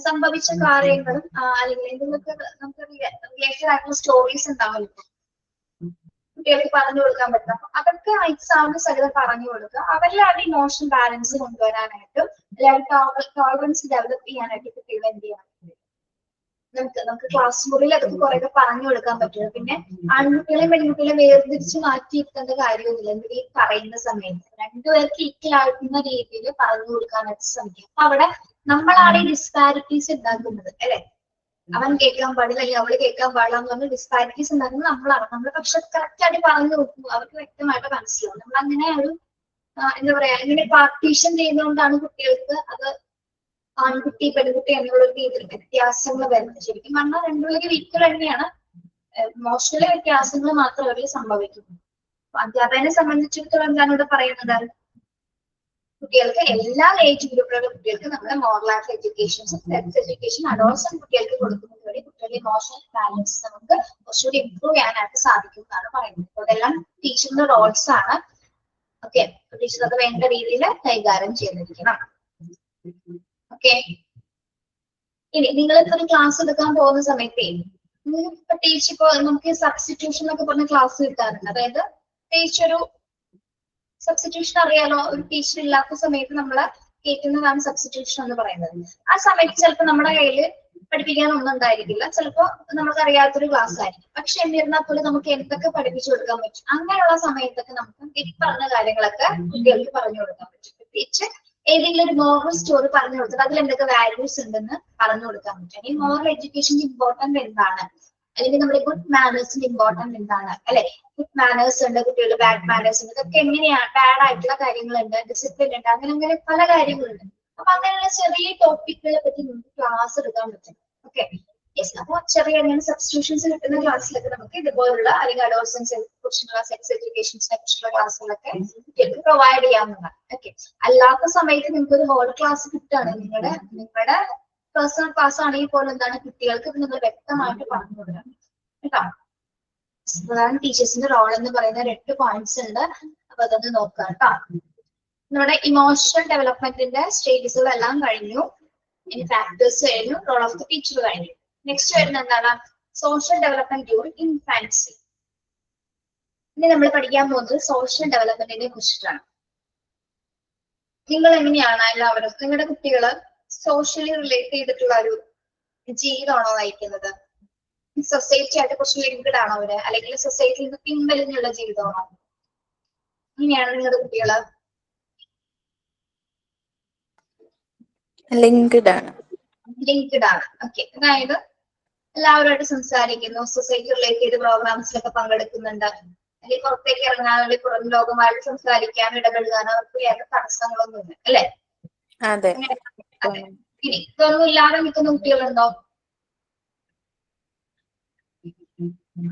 സംഭവിച്ച കാര്യങ്ങളും അല്ലെങ്കിൽ എന്തെങ്കിലുമൊക്കെ നമുക്ക് റിലേറ്റഡ് ആയിട്ടുള്ള സ്റ്റോറീസ് ഉണ്ടാവുമല്ലോ കുട്ടികൾക്ക് പറഞ്ഞു കൊടുക്കാൻ പറ്റും. അപ്പൊ അതൊക്കെ എക്സാമ്പിൾ സഹിതം പറഞ്ഞു കൊടുക്കുക. അവരിൽ ആ ഇമോഷണൽ ബാലൻസ് കൊണ്ടുവരാനായിട്ടും അല്ലെങ്കിൽ ടോളറൻസ് ഡെവലപ്പ് ചെയ്യാനായിട്ട് കുട്ടികൾ എന്ത് ചെയ്യണം, നമുക്ക് ക്ലാസ് മുറിയിൽ അതൊക്കെ കുറെയൊക്കെ പറഞ്ഞു കൊടുക്കാൻ പറ്റും. പിന്നെ ആൺകുട്ടികളെയും പെൺകുട്ടികളെയും വേർതിരിച്ച് മാറ്റിയിരുത്തേണ്ട കാര്യമൊന്നുമില്ല. എന്തെങ്കിലും ഈ പറയുന്ന സമയത്ത് രണ്ടുപേർക്ക് ഈക്വൽ ആകുന്ന രീതിയിൽ പറഞ്ഞു കൊടുക്കാനായിട്ട് ശ്രമിക്കും. അപ്പൊ അവിടെ നമ്മളാണ് ഈ ഡിസ്പാരിറ്റീസ് ഉണ്ടാക്കുന്നത് അല്ലെ. അവൻ കേൾക്കാൻ പാടില്ല അല്ലെങ്കിൽ അവള് കേൾക്കാൻ പാടില്ല എന്ന് പറഞ്ഞ ഡിസ്പാരിറ്റീസ് ഉണ്ടാക്കുന്നത് നമ്മളാണ്. നമ്മൾ പക്ഷെ കറക്റ്റ് ആയിട്ട് പറഞ്ഞു കൊടുക്കും, അവർക്ക് വ്യക്തമായിട്ട് മനസ്സിലാവും. നമ്മൾ അങ്ങനെ ഒരു എന്താ പറയാ ഇങ്ങനെ പാർട്ടീഷൻ ചെയ്യുന്നതുകൊണ്ടാണ് കുട്ടികൾക്ക് അത് ആൺകുട്ടി പെൺകുട്ടി എന്നുള്ള രീതിയിൽ വ്യത്യാസങ്ങൾ വരുന്നത്. ശരിക്കും പറഞ്ഞാൽ രണ്ടുപേരും ഈക്വൽ തന്നെയാണ്, ഇമോഷണൽ വ്യത്യാസങ്ങൾ മാത്രമേ അവരിൽ സംഭവിക്കുന്നു. അധ്യാപകനെ സംബന്ധിച്ചിടത്തോളം എന്താണ് ഇവിടെ പറയുന്നത്, കുട്ടികൾക്ക് എല്ലാ ഏജ് ഗ്രൂപ്പിലുള്ള കുട്ടികൾക്ക് നമ്മൾ മോറൽ ആയിട്ട് എഡ്യൂക്കേഷൻസും സെക്സ് എഡ്യൂക്കേഷൻ അഡോളസന്റ് കുട്ടികൾക്ക് കൊടുക്കുന്നത് വഴി കുട്ടികളുടെ ഇമോഷണൽ ബാലൻസ് നമുക്ക് കുറച്ചുകൂടി ഇംപ്രൂവ് ചെയ്യാനായിട്ട് സാധിക്കും എന്നാണ് പറയുന്നത്. അപ്പൊ ഇതെല്ലാം ടീച്ചറിന്റെ റോൾസ് ആണ്. ഓക്കെ, ടീച്ചർ അത് വേണ്ട രീതിയിൽ കൈകാര്യം ചെയ്തിരിക്കണം. ഓക്കെ, ഇനി നിങ്ങൾ ഇപ്പൊ ഒരു ക്ലാസ് എടുക്കാൻ പോകുന്ന സമയത്തേ പ്രത്യേകിച്ച് ഇപ്പൊ നമുക്ക് സബ്സ്റ്റിറ്റ്യൂഷൻ എന്നൊക്കെ പറഞ്ഞ ക്ലാസ് കിട്ടാറുണ്ട്. അതായത് പ്രത്യേകിച്ചൊരു സബ്സ്റ്റിറ്റ്യൂഷൻ അറിയാലോ, ഒരു ടീച്ചർ ഇല്ലാത്ത സമയത്ത് നമ്മൾ കേൾക്കുന്നതാണ് സബ്സ്റ്റിറ്റ്യൂഷൻ എന്ന് പറയുന്നത്. ആ സമയത്ത് ചിലപ്പോൾ നമ്മുടെ കയ്യിൽ പഠിപ്പിക്കാനൊന്നും ഉണ്ടായിരിക്കില്ല, ചിലപ്പോൾ നമുക്ക് അറിയാത്തൊരു ക്ലാസ് ആയിരിക്കും. പക്ഷെ എന്നിരുന്നാൽ പോലും നമുക്ക് എന്തൊക്കെ പഠിപ്പിച്ചു കൊടുക്കാൻ പറ്റും, അങ്ങനെയുള്ള സമയത്തൊക്കെ നമുക്ക് ഈ പറഞ്ഞ കാര്യങ്ങളൊക്കെ കുട്ടികൾക്ക് പറഞ്ഞു കൊടുക്കാൻ പറ്റും. പ്രത്യേകിച്ച് ഏതെങ്കിലും ഒരു മോറൽ സ്റ്റോറി പറഞ്ഞു കൊടുത്തിട്ട് അതിൽ എന്തൊക്കെ വാല്യൂസ് ഉണ്ടെന്ന് പറഞ്ഞു കൊടുക്കാൻ പറ്റും. ഈ മോറൽ എഡ്യൂക്കേഷന്റെ ഇമ്പോർട്ടൻസ് എന്താണ്, അല്ലെങ്കിൽ നമ്മുടെ ഗുഡ് മാനേഴ്സിന്റെ ഇമ്പോർട്ടൻസ് എന്താണ്, അല്ലെ? ഗുഡ് മാനേഴ്സ് ഉണ്ട്, കുട്ടികളുടെ ബാഡ് മാനേഴ്സ് ഉണ്ട്, ഇതൊക്കെ എങ്ങനെയാണ്, ബാഡ് ആയിട്ടുള്ള കാര്യങ്ങളുണ്ട്, ഡിസിപ്ലിൻ ഉണ്ട്, അങ്ങനെ പല കാര്യങ്ങളുണ്ട്. അപ്പൊ അങ്ങനെയുള്ള ചെറിയ ടോപ്പിക്കുകളെ പറ്റി നമുക്ക് ക്ലാസ് എടുക്കാൻ പറ്റും. Okay, yes. അപ്പൊ ചെറിയ അങ്ങനെ സബ്സ്റ്റിറ്റ്യൂഷൻസ് കിട്ടുന്ന ക്ലാസ്സിലൊക്കെ നമുക്ക് ഇതുപോലുള്ള അല്ലെങ്കിൽ അഡോളസൻസിനെ കുറിച്ചുള്ള സെക്സ് എഡ്യൂക്കേഷൻസിനെ കുറിച്ചുള്ള ക്ലാസ്സുകളൊക്കെ കുട്ടികൾക്ക് പ്രൊവൈഡ് ചെയ്യാവുന്നതാണ്. ഓക്കെ, അല്ലാത്ത സമയത്ത് നിങ്ങൾക്ക് ഒരു ഹോൾ ക്ലാസ് കിട്ടുകയാണ്, നിങ്ങളുടെ പേഴ്സണൽ ക്ലാസ് ആണെങ്കിൽ പോലും എന്താണ് കുട്ടികൾക്ക് നിങ്ങൾ വ്യക്തമായിട്ട് പറഞ്ഞു കൊടുക്കണം കേട്ടോ. അതാണ് ടീച്ചേഴ്സിന്റെ റോൾ എന്ന് പറയുന്ന 8 പോയിന്റ്സ് ഉണ്ട്. അപ്പൊ അതൊന്ന് നോക്കാം കേട്ടോ. നമ്മുടെ ഇമോഷണൽ ഡെവലപ്മെന്റിന്റെ സ്റ്റേജസുകളെല്ലാം കഴിഞ്ഞു. ഇനി ഫാക്ടേഴ്സ് കഴിഞ്ഞു, റോൾ ഓഫ് ദി ടീച്ചർ കഴിഞ്ഞു. നെക്സ്റ്റ് വരുന്ന എന്താണ്? Social development during infancy. ഇനി നമ്മൾ പഠിക്കാൻ പോകുന്നത് സോഷ്യൽ ഡെവലപ്മെന്റിനെ കുറിച്ചിട്ടാണ്. നിങ്ങൾ എങ്ങനെയാണ് എല്ലാവരും നിങ്ങളുടെ കുട്ടികള് സോഷ്യലി റിലേറ്റ് ചെയ്തിട്ടുള്ള ഒരു ജീവിതമാണോ നയിക്കുന്നത്? സൊസൈറ്റി ആയിട്ട് കുറച്ച് ലിങ്ക്ഡ് ആണോ അവര്, അല്ലെങ്കിൽ സൊസൈറ്റിയിൽ നിന്ന് പിൻവലിഞ്ഞുള്ള ജീവിതമാണോ? ഇങ്ങനെയാണ് നിങ്ങളുടെ കുട്ടികള്?
ലിങ്ക്ഡ് ആണ്.
ലിങ്ക്ഡ് ആണ്. ഓക്കെ, അതായത് എല്ലാവരുമായിട്ട് സംസാരിക്കുന്നു, സൊസൈറ്റി റിലേറ്റ് ചെയ്ത് പ്രോഗ്രാംസിലൊക്കെ പങ്കെടുക്കുന്നുണ്ട്, അല്ലെങ്കിൽ പുറത്തേക്ക് ഇറങ്ങാൻ വേണ്ടി പുറം ലോകമായിട്ട് സംസാരിക്കാൻ ഇടപെടുകാൻ അവർക്ക് വേറെ തടസ്സങ്ങളൊന്നുമില്ല, അല്ലെ?
അതെ.
ഇനി ഇതൊന്നും ഇല്ലാതെ നിൽക്കുന്ന കുട്ടികളുണ്ടോ?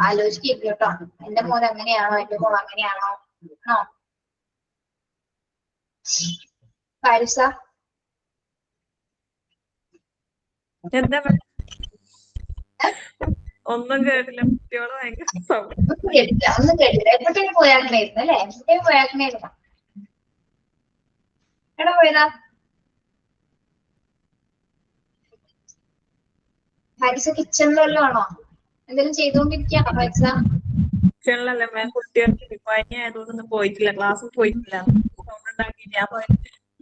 ആലോചിക്കും കേട്ടോ, എന്റെ മോൻ അങ്ങനെയാണോ, എന്റെ മോൾ അങ്ങനെയാണോ? ആണോ പാരിസ?
എന്താ ഒന്നും കേട്ടില്ല, കുട്ടികള് ഭയങ്കര
ഒന്നും കേട്ടില്ല. എപ്പോഴത്തേക്കും പോയാക്കണായിരുന്നു അല്ലെ? എപ്പോഴത്തേക്കും പോയാക്കണായിരുന്നു. എവിടെ പോയതാ പാരിസ? കിച്ചണിലെല്ലാം ആണോ? എന്തെങ്കിലും ചെയ്തുകൊണ്ടിരിക്കുകയാണോ പാരിസ?
കിച്ചണിലല്ലേ മാം, കുട്ടികൾക്ക് പനി ആയതുകൊണ്ടൊന്നും പോയിട്ടില്ല, ക്ലാസ്സിൽ പോയിട്ടില്ല. സൗണ്ട് ഉണ്ടാക്കി ഞാൻ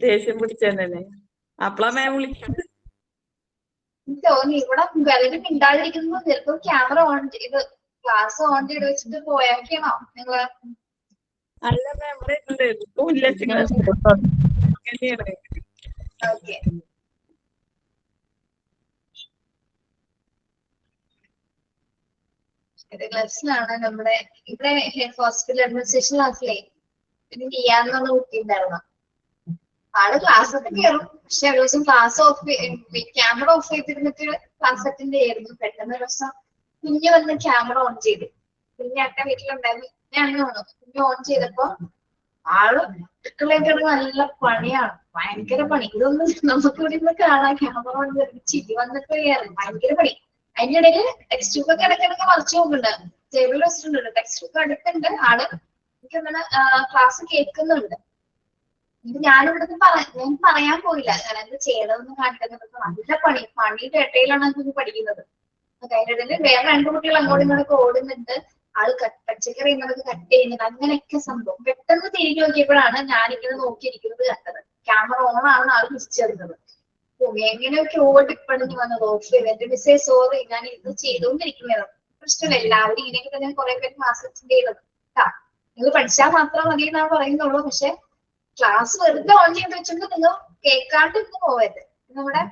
ദേഷ്യം പിടിച്ചതന്നെ. അപ്പളാ മാം വിളിക്കുന്നത്.
എനിക്ക് തോന്നി ഇവിടെ പലരും മിണ്ടാതിരിക്കുന്നു. ചിലപ്പോ ക്യാമറ ഓൺ ചെയ്ത് ക്ലാസ് ഓൺ ചെയ്ത് വെച്ചിട്ട് പോയാക്കണോ നിങ്ങള്?
അല്ല മാം, ഇവിടെ ഉണ്ട്
ഓക്കെ. ക്ലാസ്സിലാണ് നമ്മുടെ ഇവിടെ ഹോസ്പിറ്റൽ അഡ്മിനിസ്ട്രേഷൻ ക്ലാസ്സിലേ പിന്നെ ചെയ്യാന്ന് പറഞ്ഞ കുട്ടി ഉണ്ടായിരുന്നു. ആള് ക്ലാസ് ഒക്കെ കയറും, പക്ഷെ ഒരു ദിവസം ക്ലാസ് ക്യാമറ ഓഫ് ചെയ്തിരുന്നിട്ട് ക്ലാസ് അറ്റൻഡ് ചെയ്യായിരുന്നു. പെട്ടെന്ന് ഒരു ദിവസം കുഞ്ഞ് വന്ന് ക്യാമറ ഓൺ ചെയ്തു. കുഞ്ഞാട്ട വീട്ടിലുണ്ടായിരുന്നു, കുഞ്ഞാണെന്ന് തോന്നുന്നു. കുഞ്ഞ് ഓൺ ചെയ്തപ്പോ ആള് അടുക്കളയൊക്കെ നല്ല പണിയാണ്, ഭയങ്കര പണി. ഇതൊന്നും നമുക്ക് ഇവിടെ നിന്ന് കാണാൻ ക്യാമറ ഓൺ ചെയ്ത് ചിരി വന്നിട്ട് ഭയങ്കര പണി. അതിന്റെ ഇടയില് ടെക്സ്റ്റ് ബുക്ക് ഒക്കെ ഇടയ്ക്കിടയ്ക്ക് മറിച്ചു നോക്കുന്നുണ്ട്, ടേബിളിൽ വെച്ചിട്ടുണ്ട്. ടെക്സ്റ്റ് ബുക്ക് അടുത്തുണ്ട്. ആള് എനിക്ക് അങ്ങനെ ക്ലാസ് കേൾക്കുന്നുണ്ട്. ഇത് ഞാനിവിടുന്ന് ഞാൻ പറയാൻ പോയില്ല, ഞാൻ എന്ത് ചെയ്യണമെന്ന് കാണിക്കുന്നത്. നല്ല പണിയുടെ ഇടയിലാണ് കുഞ്ഞ് പഠിക്കുന്നത്. അതിന്റെ ഇടയിൽ വേറെ 2 കുട്ടികൾ അങ്ങോട്ടും ഇങ്ങോട്ടൊക്കെ ഓടുന്നുണ്ട്. ആള് പച്ചക്കറി ഇന്നതൊക്കെ കട്ട് ചെയ്യുന്നുണ്ട്. അങ്ങനെയൊക്കെ സംഭവം. പെട്ടെന്ന് തിരിഞ്ഞു നോക്കിയപ്പോഴാണ് ഞാനിങ്ങനെ നോക്കിയിരിക്കുന്നത് കണ്ടത്. ക്യാമറ ഓൺ ആണ് ആള് തിരിച്ചറിഞ്ഞത്. എങ്ങനെയൊക്കെ ഓടിപ്പണിഞ്ഞ് വന്നത് ഓഫ് ചെയ്ത്. എന്റെ മിസ്സേ സോറി, ഞാൻ ഇത് ചെയ്തുകൊണ്ടിരിക്കുന്നത്. പ്രശ്നമില്ല, എല്ലാവരും ഇങ്ങനെയൊക്കെ തന്നെ കുറെ പേര് ക്ലാസ് അറ്റൻഡ് ചെയ്തത് കേട്ടാ. നിങ്ങൾ പഠിച്ചാൽ മാത്രം മതി എന്നാണ് പറയുന്നുള്ളൂ. പക്ഷെ ക്ലാസ് വെറുതെ ഓൺ ചെയ്ത് വെച്ചിട്ട് നിങ്ങൾ കേൾക്കാണ്ട് ഇന്ന് പോവരുത്. നമ്മുടെ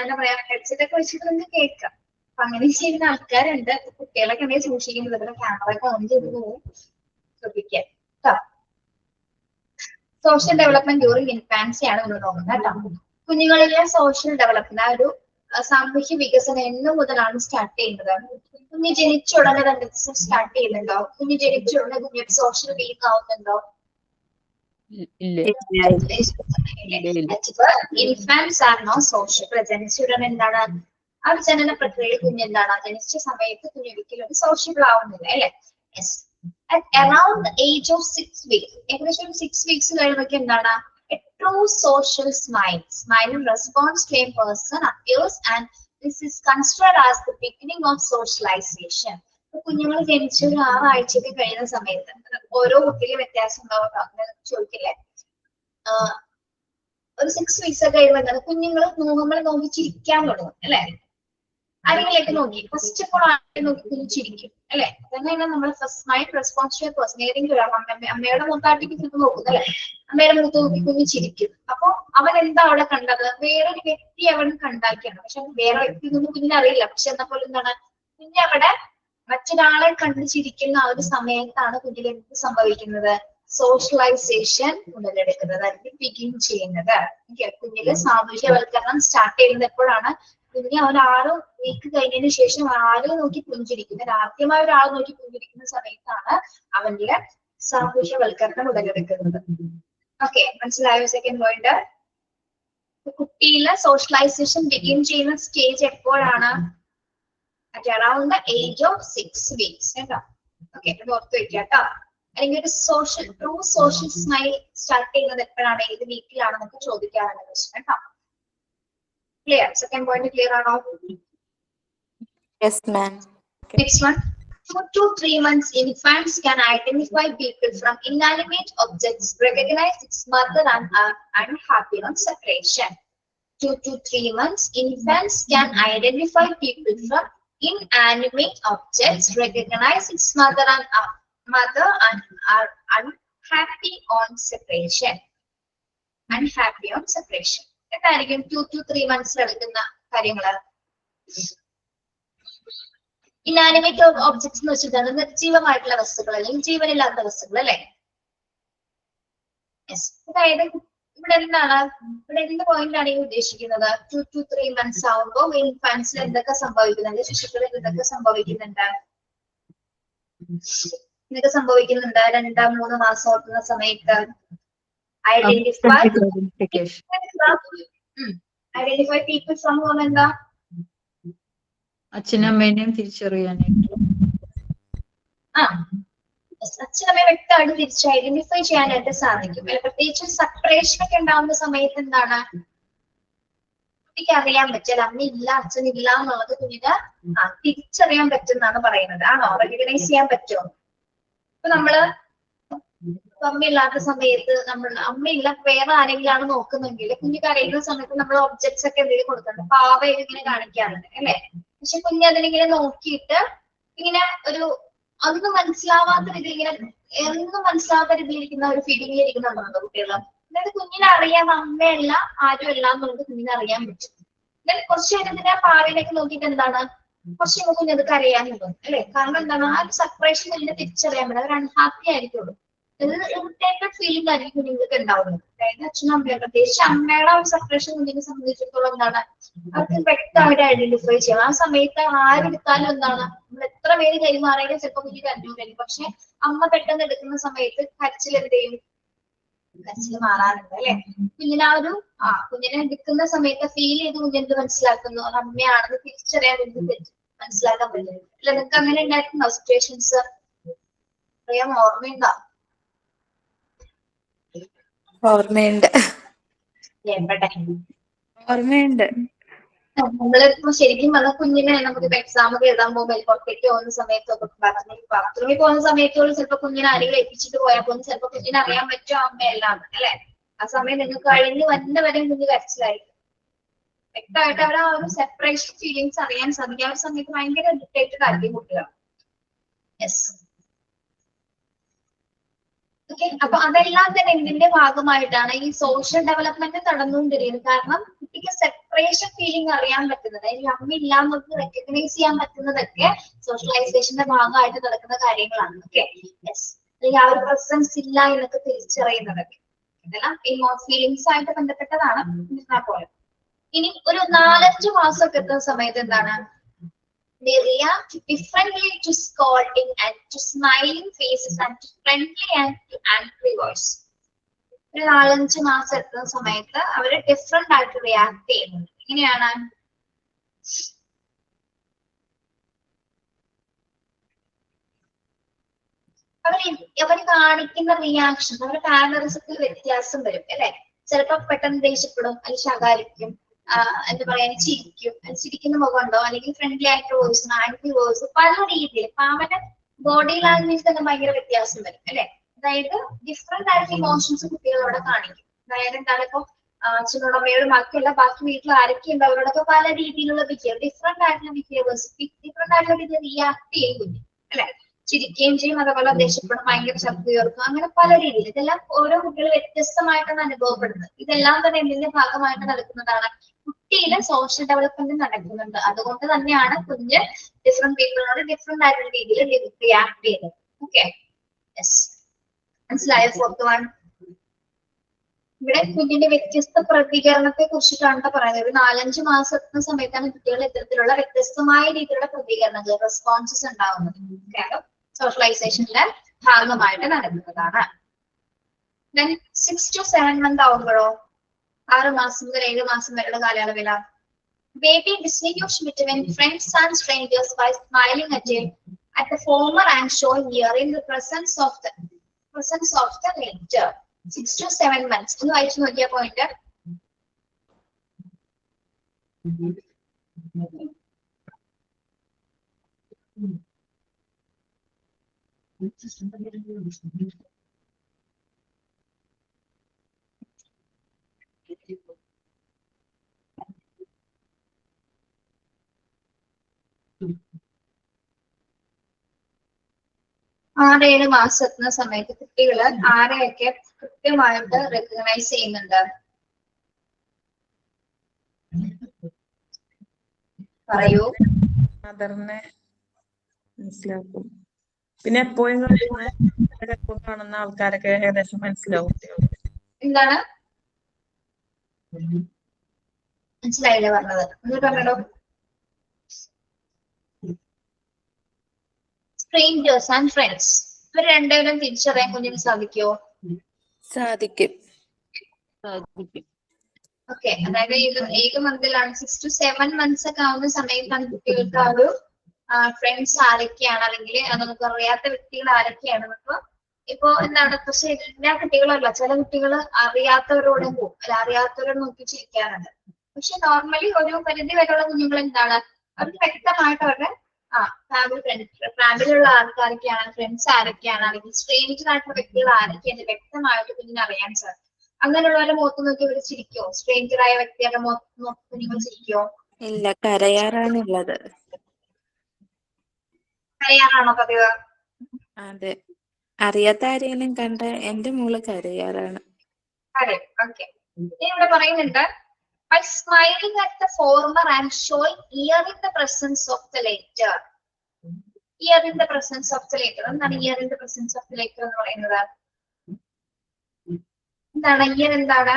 എന്താ പറയാ ഹെഡ്സെറ്റ് ഒക്കെ വെച്ചിട്ട് നിങ്ങൾക്ക് കേൾക്കാം. അപ്പൊ അങ്ങനെ ചെയ്യുന്ന ആൾക്കാരുണ്ട്. കുട്ടികളൊക്കെ ഉണ്ടെങ്കിൽ സൂക്ഷിക്കുന്നത്. ഇവിടെ ക്യാമറ ഒക്കെ ഓൺ ചെയ്ത് പോകും, ശ്രദ്ധിക്കുക കേട്ടോ. സോഷ്യൽ ഡെവലപ്മെന്റ് ഡ്യൂറിംഗ് ഇൻഫാൻസി ആണ് നമ്മൾ നോക്കുന്നത് കേട്ടോ. കുഞ്ഞുങ്ങളിലെ സോഷ്യൽ ഡെവലപ്മെന്റ്, ആ ഒരു സാമൂഹ്യ വികസനം എന്ന് മുതലാണ് സ്റ്റാർട്ട് ചെയ്യുന്നത്? കുഞ്ഞ് ജനിച്ച ഉടനെ തന്നെ സ്റ്റാർട്ട് ചെയ്യുന്നുണ്ടോ? കുഞ്ഞ് ജനിച്ച ഉടനെ കുഞ്ഞ് സോഷ്യൽ ബീങ് ആവുന്നുണ്ടോ? Infants are no social. ജനിച്ച ഉടനെ എന്താണ് ആ ഒരു ജനന പ്രക്രിയയിൽ കുഞ്ഞ് എന്താണ് ജനിച്ച സമയത്ത് കുഞ്ഞ് ഒരിക്കലും ഒരു സോഷ്യബിൾ ആവുന്നില്ല, അല്ലെ? At around the age of 6 weeks, ഏകദേശം 6 weeks കഴിയുമ്പോഴേക്ക് എന്താണ് a true social smile in response to a person appears, and this is considered as the beginning of socialization. കുഞ്ഞുങ്ങൾ ജനിച്ച ഒരു 6 ആഴ്ചയൊക്കെ കഴിയുന്ന സമയത്ത് ഓരോ കുട്ടിയിലും വ്യത്യാസം ഉണ്ടാവും ചോദിക്കില്ലേ? ഒരു 6 weeks ഒക്കെ കഴിയുമ്പോൾ കുഞ്ഞുങ്ങൾ നമ്മൾ നോക്കി ചിരിക്കാൻ തുടങ്ങും, അല്ലെ? ആരെങ്കിലേക്ക് നോക്കി ഫസ്റ്റ് ഓഫ് ഓൾ ആരെങ്കിലും നോക്കി കുഞ്ഞ് ചിരിക്കും, അല്ലെ? അതന്നെയാണ് നമ്മൾ first mind response to a person. ഏതെങ്കിലും അമ്മയുടെ മുത്താട്ടിക്ക് ചിലപ്പോൾ നോക്കും, അല്ലെ? അമ്മയുടെ മുഖത്ത് നോക്കി കുഞ്ഞ് ചിരിക്കും. അപ്പൊ അവൻ എന്താ അവിടെ കണ്ടത്? വേറൊരു വ്യക്തി അവൻ കണ്ടാക്കിയാണ്. പക്ഷെ വേറെ വ്യക്തി ഒന്നും കുഞ്ഞിനെ അറിയില്ല. പക്ഷെ എന്നാ പോലെ എന്താണ് കുഞ്ഞ് അവിടെ മറ്റൊരാളെ കണ്ടു ചിരിക്കുന്ന ആ ഒരു സമയത്താണ് കുഞ്ഞിൽ എന്ത് സംഭവിക്കുന്നത്? സോഷ്യലൈസേഷൻ ഉടലെടുക്കുന്നത്, അല്ലെങ്കിൽ ബിഗിൻ ചെയ്യുന്നത്. കുഞ്ഞില് സാമൂഹ്യവൽക്കരണം സ്റ്റാർട്ട് ചെയ്യുന്നത് എപ്പോഴാണ്? കുഞ്ഞ് ഒരു 6 വീക്ക് കഴിഞ്ഞതിന് ശേഷം ആരോ നോക്കി പുഞ്ചിരിക്കുന്നത്, ആദ്യമായി ഒരാൾ നോക്കി പുഞ്ചിരിക്കുന്ന സമയത്താണ് അവന്റെ സാമൂഹ്യവൽക്കരണം ഉടലെടുക്കുന്നത്. ഓക്കെ, മനസ്സിലായോ? സെക്കൻഡ് പോയിന്റ്, കുട്ടിയിലെ സോഷ്യലൈസേഷൻ ബിഗിൻ ചെയ്യുന്ന സ്റ്റേജ് എപ്പോഴാണ്? At around the age of 6 weeks കേട്ടോ. ഓക്കെ, അത് ഓർത്ത് വെക്കുക കേട്ടോ. അല്ലെങ്കിൽ ഒരു ട്രൂ സോഷ്യൽ സ്മൈൽ സ്റ്റാർട്ട് ചെയ്യുന്നത് എപ്പോഴാണ്, ഏത് വീക്കിലാണ് നമുക്ക് ചോദിക്കാറുള്ള ക്വസ്റ്റ്യൻ കേട്ടോ. ക്ലിയർ? സെക്കൻഡ് പോയിന്റ് ക്ലിയർ ആണോ?
Yes, ma'am.
Next one. 2 to 3 months, infants can identify people from inanimate objects, recognize its mother and happy on separation. 2 to 3 months, infants can identify people from inanimate objects, recognize its mother and are unhappy on separation. Unhappy on separation. എന്തായിരിക്കും 2 to 3 months എടുക്കുന്ന കാര്യങ്ങള്? Inanimate objects എന്ന് വെച്ചിട്ടാണ് നിർജീവമായിട്ടുള്ള വസ്തുക്കൾ അല്ലെങ്കിൽ ജീവനില്ലാത്ത വസ്തുക്കൾ അല്ലെ. അതായത് ഇവിടെ എന്താണ്, ഇവിടെ എന്ത് പോയിന്റ് ആണ് ഈ ഉദ്ദേശിക്കുന്നത്? 2 to 3 months ആവുമ്പോൾ ഇൻഫാൻസിൽ എന്തൊക്കെ സംഭവിക്കുന്നുണ്ട്, ശിശുക്കളിൽ എന്തൊക്കെ സംഭവിക്കുന്നുണ്ട്? എന്തൊക്കെ സംഭവിക്കുന്നുണ്ട് 2-3 മാസം ഓർക്കുന്ന സമയത്ത്? Identify people from home. എന്താ?
അച്ഛനും അമ്മേനെയും തിരിച്ചറിയാനായിട്ട്.
അച്ഛനമ്മയെ വ്യക്തമായിട്ട് തിരിച്ച് ഐഡന്റിഫൈ ചെയ്യാനായിട്ട് സാധിക്കും. പ്രത്യേകിച്ച് സെപ്പറേഷൻ ഒക്കെ ഉണ്ടാവുന്ന സമയത്ത് എന്താണ്, കുട്ടിക്ക് അറിയാൻ പറ്റില്ല അമ്മ ഇല്ല അച്ഛനില്ല എന്നുള്ളത് കുഞ്ഞിന് തിരിച്ചറിയാൻ പറ്റുമെന്നാണ് പറയുന്നത്. ആണോ? റെക്കഗ്നൈസ് ചെയ്യാൻ പറ്റുമോ? ഇപ്പൊ നമ്മള് അമ്മയില്ലാത്ത സമയത്ത് അമ്മയില്ല വേറെ ആരെങ്കിലും ആണ് നോക്കുന്നെങ്കിൽ കുഞ്ഞ് കരയുന്ന സമയത്ത് നമ്മൾ ഒബ്ജക്ട്സ് ഒക്കെ എന്തെങ്കിലും കൊടുക്കുന്നുണ്ട്, പാവ ഇങ്ങനെ കാണിക്കാറുണ്ട് അല്ലെ. പക്ഷെ കുഞ്ഞ് അതിനിങ്ങനെ നോക്കിയിട്ട് ഇങ്ങനെ ഒരു അതൊന്നും മനസ്സിലാവാത്ത രീതിയിൽ ഇങ്ങനെ ഒന്നും മനസ്സിലാവാത്ത രീതിയിൽ ഇരിക്കുന്ന ഒരു ഫീലിംഗിൽ ഇരിക്കുന്നുണ്ടോ കുട്ടികൾ? അതായത് കുഞ്ഞിനെ അറിയാം അമ്മയല്ല ആരും അല്ല എന്നുള്ളത് കുഞ്ഞിനെ അറിയാൻ പറ്റും. എന്നാൽ കുറച്ചു നേരത്തിന് ആ പാവയിലേക്ക് നോക്കിയിട്ട് എന്താണ് കുറച്ച് കുഞ്ഞത് കരയാനുണ്ടോ അല്ലെ? കാരണം എന്താണ്, ആ ഒരു സെപ്പറേഷൻ കുഞ്ഞിനെ തിരിച്ചറിയാൻ പറ്റും. അവർ അൺഹാപ്പി ആയിരിക്കുള്ളൂ, ഇറിറ്റേറ്റഡ് ഫീലിംഗ് ആയിരിക്കും നിങ്ങൾക്ക് ഉണ്ടാവുന്നത്. അതായത് അച്ഛനും അമ്മയും പ്രത്യേകിച്ച് അമ്മയുടെ ഒരു സെപ്പറേഷൻ കുഞ്ഞിനെ സംബന്ധിച്ചിടത്തോളം എന്താണ്, അവർക്ക് വ്യക്തമായിട്ട് ഐഡന്റിഫൈ ചെയ്യാം. ആ സമയത്ത് ആരെടുത്താലും എന്താണ്, നമ്മൾ എത്ര പേര് കൈമാറിയാലും ചിലപ്പോൾ കുഞ്ഞ് കണ്ടുവരും. പക്ഷെ അമ്മ പെട്ടെന്ന് എടുക്കുന്ന സമയത്ത് കരച്ചിൽ എന്ത് ചെയ്യും? കരച്ചിൽ മാറാറുണ്ട് അല്ലെ. കുഞ്ഞിനെ കുഞ്ഞിനെ എടുക്കുന്ന സമയത്ത് ഫീൽ ചെയ്ത് കുഞ്ഞെന്ത് മനസ്സിലാക്കുന്നു, അമ്മയാണെന്ന് തിരിച്ചറിയാൻ മനസ്സിലാക്കാൻ പറ്റും അല്ലെ. നിങ്ങൾക്ക് അങ്ങനെ ഉണ്ടായിട്ടുണ്ടോ സിറ്റുവേഷൻസ്? അറിയാൻ ഓർമ്മയുണ്ടോ?
ഓർമ്മയുണ്ട്. ഓർമ്മയുണ്ട്.
നമ്മളിപ്പോ ശരിക്കും പറഞ്ഞ കുഞ്ഞിനെ നമുക്ക് എക്സാം ഒക്കെ എഴുതാൻ പോകുമ്പോൾ പുറത്തേക്ക് പോകുന്ന സമയത്തൊക്കെ ബാത്റൂമിൽ പോകുന്ന സമയത്തോട് ചിലപ്പോ കുഞ്ഞിനെ ആരെങ്കിലും ഏൽപ്പിച്ചിട്ട് പോയാൽ പോലും ചിലപ്പോ കുഞ്ഞിനെ അറിയാൻ പറ്റുമോ അമ്മയെല്ലാം അല്ലെ. ആ സമയം നിങ്ങൾക്ക് കഴിഞ്ഞ് വരെ കുഞ്ഞ് കരച്ചിലായിരിക്കും. വ്യക്തമായിട്ട് അവർ ആ ഒരു സെപ്പറേഷൻ ഫീലിങ്സ് അറിയാൻ സാധിക്കും. ആ ഒരു സമയത്ത് ഭയങ്കര ഇറിറ്റേറ്റഡ് ആയിരിക്കും കുട്ടികൾ. യെസ്. ഓക്കെ, അപ്പൊ അതെല്ലാം തന്നെ ഇതിന്റെ ഭാഗമായിട്ടാണ് ഈ സോഷ്യൽ ഡെവലപ്മെന്റ് നടന്നുകൊണ്ടിരിക്കുന്നത്. കാരണം കുട്ടിക്ക് സെപ്പറേഷൻ ഫീലിംഗ് അറിയാൻ പറ്റുന്നത്, അല്ലെങ്കിൽ അമ്മ ഇല്ലാന്നൊക്കെ റെക്കഗ്നൈസ് ചെയ്യാൻ പറ്റുന്നതൊക്കെ സോഷ്യലൈസേഷന്റെ ഭാഗമായിട്ട് നടക്കുന്ന കാര്യങ്ങളാണ്. Okay, yes. അല്ലെങ്കിൽ ആ ഒരു പ്രസൻസ് ഇല്ല എന്നൊക്കെ തിരിച്ചറിയുന്നതൊക്കെ ഇതെല്ലാം ഫീലിങ്സ് ആയിട്ട് ബന്ധപ്പെട്ടതാണ്. പോലെ ഇനി ഒരു 4-5 മാസമൊക്കെ എത്തുന്ന സമയത്ത് എന്താണ്, they react differently to scolding and to smiling faces and to friendly and to angry voice. ഒരു 4-5 മാസം എത്തുന്ന സമയത്ത് അവര് ഡിഫറെന്റ് ആയിട്ട് റിയാക്ട് ചെയ്യുന്നുണ്ട്. എങ്ങനെയാണ്? അവർ കാണിക്കുന്ന റിയാക്ഷൻ, അവരുടെ മാനറിസത്തിൽ വ്യത്യാസം വരും അല്ലെ. ചിലപ്പോ പെട്ടെന്ന് ദേഷ്യപ്പെടും, അല്ലെങ്കിൽ ശകാരിക്കും, എന്താ പറയാ ചിരിക്കും, ചിരിക്കുന്ന മുഖമുണ്ടോ, അല്ലെങ്കിൽ ഫ്രണ്ട്ലി ആയിട്ട് വോയിസ്, ആംഗ്രി വോയിസ്, പല രീതിയിൽ. അപ്പൊ അവന്റെ ബോഡി ലാംഗ്വേജ് തന്നെ ഭയങ്കര വ്യത്യാസം വരും അല്ലെ. അതായത് ഡിഫറെന്റ് ആയിട്ട് ഇമോഷൻസ് കുട്ടികളോടെ കാണിക്കും. അതായത് എന്താണ്, ഇപ്പൊ അച്ഛനോടമ്മയോട് ബാക്കിയുള്ള ബാക്കി വീട്ടിൽ ആരൊക്കെയുണ്ട് അവരോടൊക്കെ പല രീതിയിലുള്ള ബിഹേവിയർ, ഡിഫറെന്റ് ആയിട്ടുള്ള ബിഹേവിയേഴ്സ്, ഡിഫറെന്റ് ആയിട്ടുള്ള രീതിയിൽ റിയാക്ട് ചെയ്യും കുഞ്ഞ് അല്ലെ. ചിരിക്കുകയും ചെയ്യും, അതേപോലെ ദേഷ്യപ്പെടും, ഭയങ്കര ശബ്ദം ഉയർത്തും, അങ്ങനെ പല രീതിയിൽ. ഇതെല്ലാം ഓരോ കുട്ടികൾ വ്യത്യസ്തമായിട്ടാണ് അനുഭവപ്പെടുന്നത്. ഇതെല്ലാം തന്നെ ഇതിന്റെ ഭാഗമായിട്ട് നടക്കുന്നതാണ്. കുട്ടിയിലെ സോഷ്യൽ ഡെവലപ്മെന്റ് നടക്കുന്നുണ്ട്. അതുകൊണ്ട് തന്നെയാണ് കുഞ്ഞ് ഡിഫറെന്റ് പീപ്പിളിനോട് ഡിഫറെന്റ് ആയിട്ടുള്ള രീതിയിൽ റിയാക്ട് ചെയ്യുന്നത്. ഓക്കെ, മനസ്സിലായോ? ഫോർത്ത് വൺ ഇവിടെ കുഞ്ഞിന്റെ വ്യത്യസ്ത പ്രതികരണത്തെ കുറിച്ചിട്ടാണ് പറയുന്നത്. ഒരു 4-5 മാസം എത്തുന്ന സമയത്താണ് കുട്ടികൾ ഇത്തരത്തിലുള്ള വ്യത്യസ്തമായ രീതിയിലുള്ള പ്രതികരണങ്ങൾ, റെസ്പോൺസസ് ഉണ്ടാവുന്നത്. സോഷ്യലൈസേഷന്റെ ഭാഗമായിട്ട് നടക്കുന്നതാണ്. 6 to 7 months ആവുമ്പോഴോ 6 മാസം മുതൽ 7 മാസം വരെയുള്ള കാലയളവില baby distinguish between friends and strangers by smiling at the former and showing here in the presence of the later. 6 to 7 months. ഒന്ന് വായിച്ചു നോക്കിയ പോയിന്റ്. ആറ് 7 മാസം എത്തുന്ന സമയത്ത് കുട്ടികള് ആരെയൊക്കെ കൃത്യമായിട്ട് റെക്കഗ്നൈസ് ചെയ്യുന്നുണ്ട്? പറയൂ.
മദറിനെ മനസ്സിലാക്കും. പിന്നെ എപ്പോഴും കാണുന്ന ആൾക്കാരൊക്കെ ഏകദേശം മനസ്സിലാവും.
എന്താണ് മനസ്സിലായില്ലേ പറഞ്ഞത്? ഒന്ന് പറഞ്ഞോ. സ്ട്രേഞ്ചേഴ്സ് ആൻഡ് ഫ്രണ്ട്സ്, ഇവർ രണ്ടുപേരും തിരിച്ചറിയാൻ കുഞ്ഞിന് സാധിക്കുമോ?
സാധിക്കും.
ഓക്കെ, അതായത് ഏത് മന്തിലാണ് 6 to 7 months ഒക്കെ ആവുന്ന സമയത്താണ് കുട്ടികൾക്ക് ആ ഒരു ഫ്രണ്ട്സ് ആരൊക്കെയാണ്, അല്ലെങ്കിൽ നമുക്ക് അറിയാത്ത വ്യക്തികൾ ആരൊക്കെയാണ്. ഇപ്പൊ എന്താണ്, പക്ഷെ എല്ലാ കുട്ടികളല്ല, ചില കുട്ടികൾ അറിയാത്തവരോടും പോകും, അല്ല അറിയാത്തവരോട് നോക്കി ചിരിക്കാറുണ്ട്. പക്ഷെ നോർമലി ഒരു പരിധി വരെയുള്ള കുഞ്ഞുങ്ങൾ എന്താണ്, അവർക്ക് വ്യക്തമായിട്ട് അവരുടെ ഫാമിലിയുള്ള ആൾക്കാരൊക്കെയാണ്, ഫ്രണ്ട്സ് ആരൊക്കെയാണ്, അല്ലെങ്കിൽ സ്ട്രേഞ്ചർ ആയിട്ടുള്ള വ്യക്തികൾ ആരൊക്കെയാണ് വ്യക്തമായിട്ട് കുഞ്ഞിന് അറിയാൻ സാധിക്കും. അങ്ങനെയുള്ളവരെ മുഖത്ത് നോക്കി ഇവർ ചിരിക്കോ? സ്ട്രേഞ്ചർ ആയ വ്യക്തിയുടെ മുഖത്ത് നോക്കി കുഞ്ഞുങ്ങൾ ചിരിക്കോ?
ഇല്ല, കരയാറാണുള്ളത്.
കരയാറാണോ പതിവ്?
അതെ, അറിയാത്ത ആരെങ്കിലും കണ്ട എന്റെ മോള് കരയാറാണ്.
അതെ, ഓക്കെ. ഇവിടെ പറയുന്നുണ്ട് by smiling at the former and showing ear in the presence of the later. Ear in the presence of the later. എന്താണ് ear in the presence of the later എന്ന് പറയുന്നത്? എന്താണ് ear? എന്താണ്?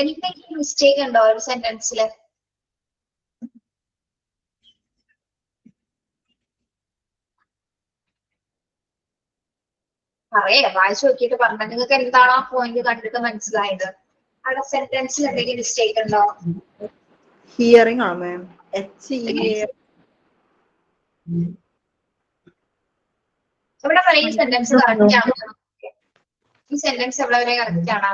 എന്തെങ്കിലും മിസ്റ്റേക്ക് ഉണ്ടോ ഒരു സെന്റൻസിൽ? വായിച്ചു നോക്കിയിട്ട് പറഞ്ഞ നിങ്ങൾക്ക് എന്താണോ ആ പോയിന്റ് കണ്ടിട്ട് മനസ്സിലായത്? അവിടെ സെന്റൻസിൽ എന്തെങ്കിലും മിസ്റ്റേക്ക് ഉണ്ടോ?
ഹിയറിംഗ് ആണോ മാം?
ഇവിടെ ഈ സെന്റൻസ് കറക്റ്റ് ആണ്. ഈ സെന്റൻസ് എവിടെ വരെ കറക്റ്റ് ആണ്?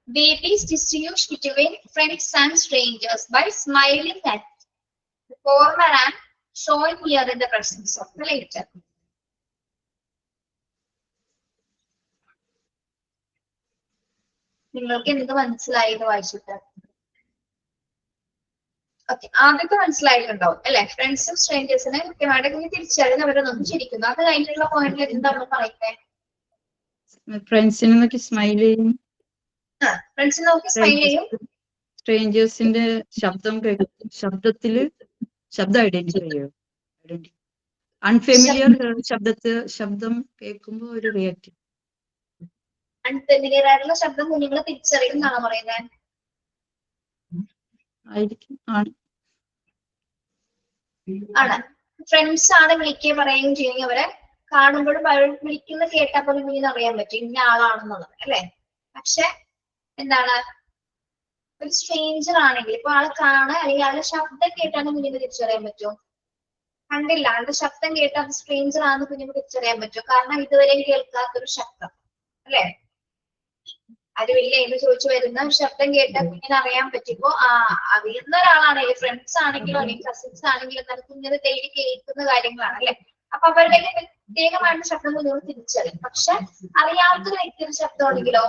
Babies distinguish between friends and strangers by smiling at the former and showing here in the presence of the later. നിങ്ങൾക്ക് എന്ത് മനസ്സിലായി എന്ന് വായിച്ചിട്ട്? ഓക്കെ, ആദ്യത്തെ മനസ്സിലായിട്ടുണ്ടാവും അല്ലെ? ഫ്രണ്ട്സും സ്ട്രേഞ്ചേഴ്സിനെ കൃത്യമായിട്ട് തിരിച്ചറിഞ്ഞ് അവരെ നോക്കി ചിരിക്കുന്നു. അത് കഴിഞ്ഞിട്ടുള്ള പോയിന്റിൽ എന്താണ് പറയുന്നത്?
ഫ്രണ്ട്സിനെ നോക്കി സ്മൈൽ ചെയ്യും,
ഫ്രണ്ട്സിനെ നോക്കി സ്മൈൽ ചെയ്യും.
സ്ട്രേഞ്ചേഴ്സിന്റെ ശബ്ദം ഐഡന്റിഫൈ ചെയ്യും. അൺഫെമിലിയർ ശബ്ദം കേൾക്കുമ്പോൾ ഒരു റിയാക്ട്.
അൺഫെമിലിയർ ആയിട്ടുള്ള ശബ്ദം കുഞ്ഞുങ്ങളെ തിരിച്ചറിയും എന്നാണ് പറയുന്നത്. ആണ്. ഫ്രണ്ട്സ് ആണ് വിളിക്കുക പറയുകയും ചെയ്യുമെങ്കിൽ അവരെ കാണുമ്പോഴും വിളിക്കുന്ന കേട്ടാൽ പോലും കുഞ്ഞിന് അറിയാൻ പറ്റും ഇന്ന ആളാണെന്നുള്ളത് അല്ലെ? പക്ഷെ എന്താണ്, ഒരു സ്ട്രേഞ്ചർ ആണെങ്കിൽ ഇപ്പൊ ആളെ കാണാൻ അല്ലെങ്കിൽ ആളുടെ ശബ്ദം കേട്ടാണ് കുഞ്ഞിന് തിരിച്ചറിയാൻ പറ്റും? കണ്ടില്ല, ആളുടെ ശബ്ദം കേട്ടാൽ അത് സ്ട്രേഞ്ചർ ആണെന്ന് കുഞ്ഞിന് തിരിച്ചറിയാൻ പറ്റും. കാരണം ഇതുവരെ കേൾക്കാത്തൊരു ശബ്ദം അല്ലെ? അറിവില്ല എന്ന് ചോദിച്ചു വരുന്ന ഒരു ശബ്ദം കേട്ടാൽ കുഞ്ഞിന് അറിയാൻ പറ്റുമ്പോ അറിയുന്ന ഒരാളാണെങ്കിൽ ഫ്രണ്ട്സ് ആണെങ്കിലും അല്ലെങ്കിൽ കസിൻസ് ആണെങ്കിലും നമുക്ക് കുഞ്ഞിന് ഡെയിലി കേൾക്കുന്ന കാര്യങ്ങളാണ് അല്ലെ? അപ്പൊ അവരുടെ പ്രത്യേകമായിട്ട് ശബ്ദം കുഞ്ഞുങ്ങൾ തിരിച്ചറിയും. പക്ഷെ അറിയാത്തൊരു വ്യക്തിയുടെ ശബ്ദമാണെങ്കിലോ,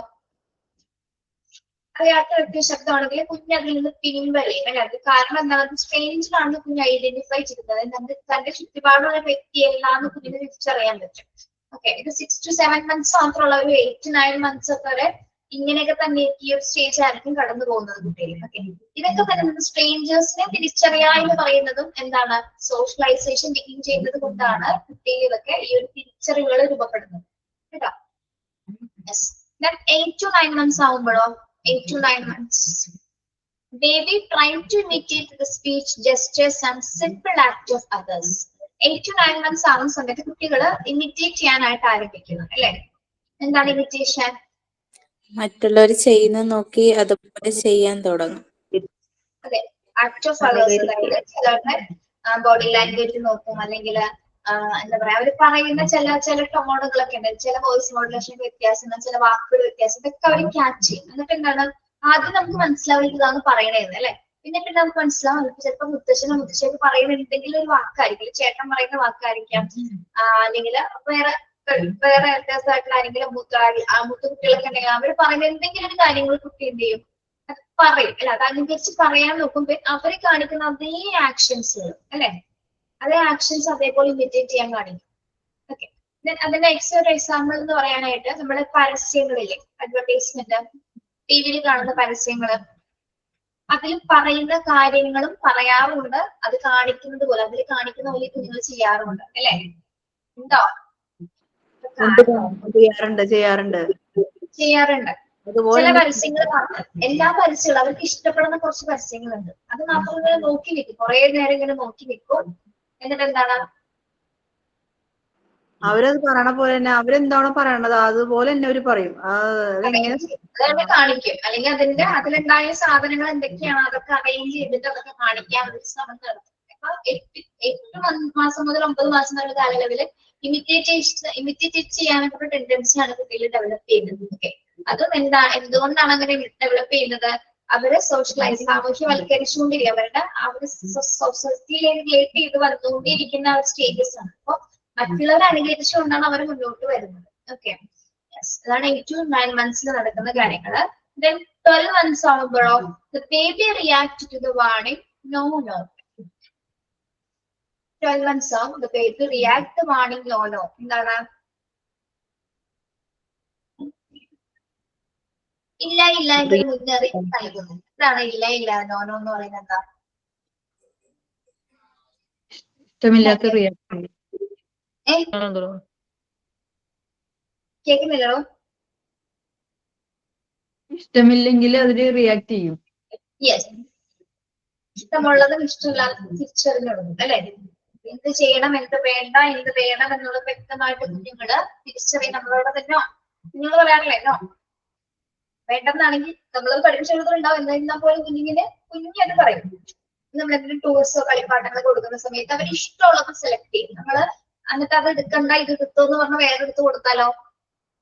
അറിയാത്ത വ്യക്തിയുടെ ശബ്ദമാണെങ്കിൽ കുഞ്ഞ് അതിൽ നിന്ന് പിൻവലിയും അല്ലെ? അത് കാരണം എന്താണ്, സ്ട്രേഞ്ചർ ആണെന്ന് കുഞ്ഞ് ഐഡന്റിഫൈ ചെയ്യുന്നത്. തന്റെ ചുറ്റുപാടുള്ള വ്യക്തിയല്ലാന്ന് കുഞ്ഞിന് തിരിച്ചറിയാൻ പറ്റും. ഓക്കെ, ഇത് 6 to 7 months മാത്രമുള്ള ഒരു 8 to 9 months ഒക്കെ വരെ ഇങ്ങനെയൊക്കെ തന്നെ ഈ ഒരു സ്റ്റേജ് ആയിരിക്കും കടന്നു പോകുന്നത് കുട്ടികൾ. ഓക്കെ, ഇതൊക്കെ തന്നെ സ്ട്രേഞ്ചേഴ്സിനെ തിരിച്ചറിയുക എന്ന് പറയുന്നതും എന്താണ്, സോഷ്യലൈസേഷൻ ബിഗിൻ ചെയ്യുന്നത് കൊണ്ടാണ് കുട്ടികളൊക്കെ ഈ ഒരു തിരിച്ചറിവുകൾ രൂപപ്പെടുന്നത് കേട്ടോ. Yes, 8 to 9 months ആവുമ്പോഴോ 8 to 9 months baby trying to imitate the speech, gestures and simple acts of others. 8 to 9 months ആവുന്ന സമയത്ത് കുട്ടികൾ ഇമിറ്റേറ്റ് ചെയ്യാനായിട്ട് ആരംഭിക്കുന്നു അല്ലെ. എന്താണ് ഇമിറ്റേഷൻ?
മറ്റുള്ളവർ ചെയ്യുന്നത് നോക്കി അതുപോലെ ചെയ്യാൻ തുടങ്ങും.
അതെ, ആക്ട് ഓഫ് അതേഴ്സ്, അതായത് ചിലരുടെ ബോഡി ലാംഗ്വേജ് നോക്കും, അല്ലെങ്കിൽ എന്താ പറയാ അവർ പറയുന്ന ചില ടോണുകളൊക്കെ ഉണ്ട്, ചില വോയിസ് മോഡുലേഷൻ വ്യത്യാസം, ചില വാക്കുകൾ വ്യത്യാസം, ഇതൊക്കെ അവർ ക്യാച്ച് ചെയ്യും. എന്നിട്ട് എന്താണ് ആദ്യം നമുക്ക് മനസ്സിലാവും ഇതാണ് പറയണേന്ന് അല്ലെ. പിന്നെ നമുക്ക് മനസ്സിലാവും ചിലപ്പോൾ മുത്തശ്ശിയൊക്കെ പറയുന്ന എന്തെങ്കിലും ഒരു വാക്കായിരിക്കും, ചേട്ടൻ പറയുന്ന വാക്കായിരിക്കാം, അല്ലെങ്കിൽ വേറെ വ്യത്യാസമായിട്ടുള്ള ആരെങ്കിലും മൂത്ത കുട്ടികളൊക്കെ ഉണ്ടെങ്കിൽ അവർ പറയുന്ന എന്തെങ്കിലും ഒരു കാര്യങ്ങൾ കുട്ടി എന്ത് ചെയ്യും, അത് പറയും അല്ലെ. അത് അനുസരിച്ച് പറയാൻ നോക്കുമ്പോൾ അവര് കാണിക്കുന്ന അതേ ആക്ഷൻസ് അല്ലെ, അതേ ആക്ഷൻസ് അതേപോലെ ഇമിറ്റേറ്റ് ചെയ്യാൻ കാണിക്കും. ഓക്കെ, അതിന്റെ ഒരു എക്സാമ്പിൾ എന്ന് പറയാനായിട്ട് നമ്മുടെ പരസ്യങ്ങളില്ലേ, അഡ്വർടൈസ്മെന്റ്, ടിവിയിൽ കാണുന്ന പരസ്യങ്ങള്, അതിൽ പറയുന്ന കാര്യങ്ങളും പറയാറുണ്ട്, അത് കാണിക്കുന്നത് പോലെ, അതിൽ കാണിക്കുന്ന പോലെ കുഞ്ഞുങ്ങൾ ചെയ്യാറുണ്ട് അല്ലെ. ഉണ്ടോ?
ചെയ്യാറുണ്ട്.
ചില പരസ്യങ്ങൾ എല്ലാ പരസ്യങ്ങളും അവർക്ക് ഇഷ്ടപ്പെടുന്ന കുറച്ച് പരസ്യങ്ങളുണ്ട്, അത് മാത്രം ഇങ്ങനെ നോക്കി നിൽക്കും, കുറെ നേരം ഇങ്ങനെ നോക്കി നിൽക്കും. എന്നിട്ട് എന്താണ്
അവരത് പറയണ പോലെ തന്നെ, അവരെന്താണോ പറയണത് അതുപോലെ തന്നെ അവര് പറയും.
അതന്നെ കാണിക്കും, അല്ലെങ്കിൽ അതിലുണ്ടായ സാധനങ്ങൾ എന്തൊക്കെയാണ് അതൊക്കെ അറേഞ്ച് ചെയ്തിട്ട് അതൊക്കെ കാണിക്കാൻ ഒരു ശ്രമം നടത്തും. അപ്പൊ 8 മാസം മുതൽ 9 മാസം വരെ കാലയളവില് ഇമിറ്റേറ്റ് ചെയ്യാനൊക്കെ ടെൻഡൻസിയാണ് കുട്ടികൾ ഡെവലപ്പ് ചെയ്യുന്നത്. ഓക്കെ, അതും എന്തുകൊണ്ടാണ് അങ്ങനെ ഡെവലപ്പ് ചെയ്യുന്നത്? അവര് സാമൂഹ്യവൽക്കരിച്ചുകൊണ്ടിരിക്കുക, അവര് സൊസൈറ്റിയിലേക്ക് റിലേറ്റ് ചെയ്ത് വന്നുകൊണ്ടിരിക്കുന്ന ഒരു സ്റ്റേജസ് ആണ്. അപ്പൊ മറ്റുള്ളവരെ അനുകരിച്ചുകൊണ്ടാണ് അവർ മുന്നോട്ട് വരുന്നത്. ഓക്കെ, അതാണ് 8 to 9 months നടക്കുന്ന കാര്യങ്ങള്. Then 12 months ആവുമ്പോഴോ the baby react to the warning no. 12 months ആവും the baby react the warning no. എന്താണ്? ഇല്ല എന്നൊരു മുന്നറിയിപ്പ് നൽകുന്നു. ഇതാണ് ഇല്ല നോ എന്ന് പറയുന്നത്. എന്താ?
ഇഷ്ടമില്ലാത്ത റിയാക്ഷൻ.
കേൾക്കുന്നില്ലല്ലോ?
ഇഷ്ടമില്ലെങ്കിൽ അതില് റിയാക്ട് ചെയ്യും.
യെസ്, ഇഷ്ടമുള്ളതും ഇഷ്ടമില്ലാത്തതും തിരിച്ചറിഞ്ഞു അല്ലെ. എന്ത് ചെയ്യണം, എന്ത് വേണ്ട, എന്ത് വേണം എന്നുള്ളത് വ്യക്തമായിട്ട് കുഞ്ഞുങ്ങള് തിരിച്ചറിയും. നമ്മളോട് തന്നെ കുഞ്ഞുങ്ങൾ പറയാറില്ലേ നോ വേണ്ടെന്നാണെങ്കിൽ നമ്മൾ പഠിപ്പിച്ചെടുത്തുണ്ടാവും, എന്നാൽ പോലും കുഞ്ഞിന് പറയും. നമ്മൾ എന്തെങ്കിലും ടൂൾസോ കളിപ്പാട്ടങ്ങളോ കൊടുക്കുന്ന സമയത്ത് അവർ ഇഷ്ടമുള്ളത് സെലക്ട് ചെയ്യും. നമ്മള് എന്നിട്ട് അത് എടുക്കണ്ട, ഇത് എടുത്തോ എന്ന് പറഞ്ഞാൽ വേറെ എടുത്ത് കൊടുത്താലോ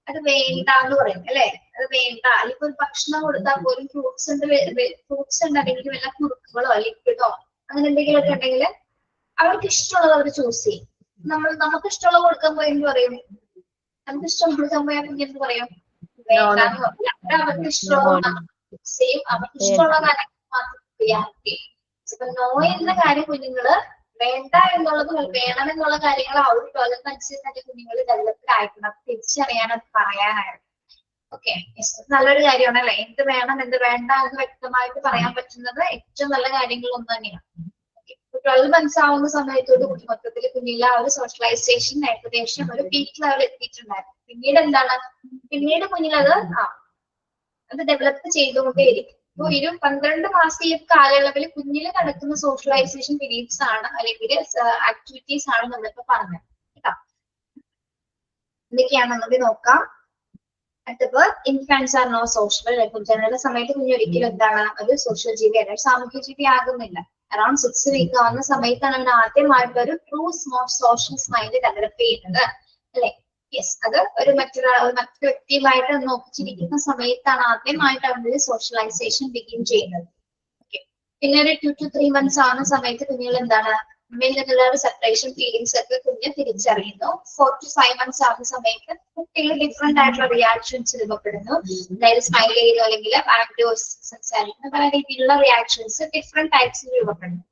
അത് വേണ്ട എന്ന് പറയും അല്ലെ. അത് വേണ്ട. അല്ലെങ്കിൽ ഒരു ഭക്ഷണം കൊടുത്താൽ പോലും ഫ്രൂട്ട്സ് ഉണ്ടെങ്കിൽ വല്ല കുറുക്കുകളോ ലിക്വിഡോ അങ്ങനെ എന്തെങ്കിലുമൊക്കെ ഉണ്ടെങ്കിൽ അവർക്ക് ഇഷ്ടമുള്ളത് അവർ ചൂസ് ചെയ്യും. നമുക്ക് ഇഷ്ടമുള്ളത് കൊടുക്കാൻ പോയെന്ന് പറയും, നമുക്ക് ഇഷ്ടമുള്ള കൊടുക്കാൻ പോയാൽ പിന്നെ എന്ത് പറയും, വേണ്ടെന്ന് പറയും. അവർക്ക് ഇഷ്ടമുള്ള സെയിം, അവർക്ക് ഇഷ്ടമുള്ള കാര്യങ്ങൾ മാത്രം റിയാക്ട് ചെയ്യും. ഇപ്പൊ നോ എന്ന കാര്യം കുഞ്ഞുങ്ങള് വേണ്ട എന്നുള്ളത് വേണം എന്നുള്ള കാര്യങ്ങൾ ആ ഒരു അനുസരിച്ച് തന്നെ കുഞ്ഞുങ്ങൾ ഡെവലപ്ഡ് ആയിട്ടുണ്ട്. അത് തിരിച്ചറിയാനത് പറയാനായിട്ട്. ഓക്കെ, നല്ലൊരു കാര്യമാണ് അല്ലെ. എന്ത് വേണം എന്ത് വേണ്ട എന്ന് വ്യക്തമായിട്ട് പറയാൻ പറ്റുന്നത് ഏറ്റവും നല്ല കാര്യങ്ങളൊന്നും തന്നെയാണ്. 12 months ആവുന്ന സമയത്തോട് കൂടി മൊത്തത്തിൽ കുഞ്ഞിലെ ആ ഒരു സോഷ്യലൈസേഷൻ ഏകദേശം ഒരു പീക്ക് ലെവൽ എത്തിയിട്ടുണ്ടായിരുന്നു. പിന്നീട് കുഞ്ഞിലത് അത് ഡെവലപ്പ് ചെയ്തുകൊണ്ടേയിരിക്കും. അപ്പൊ 12 മാസം ഈ കാലയളവിൽ കുഞ്ഞിൽ നടക്കുന്ന സോഷ്യലൈസേഷൻ പീരീഡ്സ് ആണ്, അല്ലെങ്കിൽ ആക്ടിവിറ്റീസ് ആണ് നമ്മളിപ്പോ പറഞ്ഞത് കേട്ടോ. എന്തൊക്കെയാണെന്നത് നോക്കാം. അടുത്തപ്പോ ഇൻഫാൻസ് ആർ നോ സോഷ്യൽ. ജനന സമയത്ത് കുഞ്ഞ് ഒരിക്കലും എന്താണ് ഒരു സോഷ്യൽ ജീവിയല്ല, സാമൂഹ്യ ജീവി ആകുന്നില്ല. അറൌണ്ട് 6 weeks ആവുന്ന സമയത്താണ് അവൻ ആദ്യമായിട്ട് ഒരു ട്രൂ സോഷ്യൽ സ്മൈൽ ഡെവലപ്പ് ചെയ്യുന്നത് അല്ലെ. യെസ്, അത് മറ്റൊരു വ്യക്തിയുമായിട്ട് നോക്കിച്ചിരിക്കുന്ന സമയത്താണ് ആദ്യമായിട്ട് അവന്റെ സോഷ്യലൈസേഷൻ ബിഗിൻ ചെയ്യുന്നത്. ഓക്കെ, പിന്നെ ഒരു 2 to 3 months ആവുന്ന സമയത്ത് കുഞ്ഞുങ്ങൾ എന്താണ് അമ്മയിൽ നിന്നുള്ള ഒരു സെപ്പറേഷൻ ഫീലിങ്സ് ഒക്കെ കുഞ്ഞ് തിരിച്ചറിയുന്നു. 4 to 5 months ആവുന്ന സമയത്ത് കുട്ടികൾ ഡിഫറെന്റ് ആയിട്ടുള്ള റിയാക്ഷൻസ് രൂപപ്പെടുന്നു. അതായത് സ്മൈൽ ചെയ്യുന്നു, അല്ലെങ്കിൽ സംസാരിക്കുന്ന പല രീതിയിലുള്ള റിയാക്ഷൻസ് ഡിഫറെന്റ് ടൈപ്സിൽ രൂപപ്പെടുന്നു.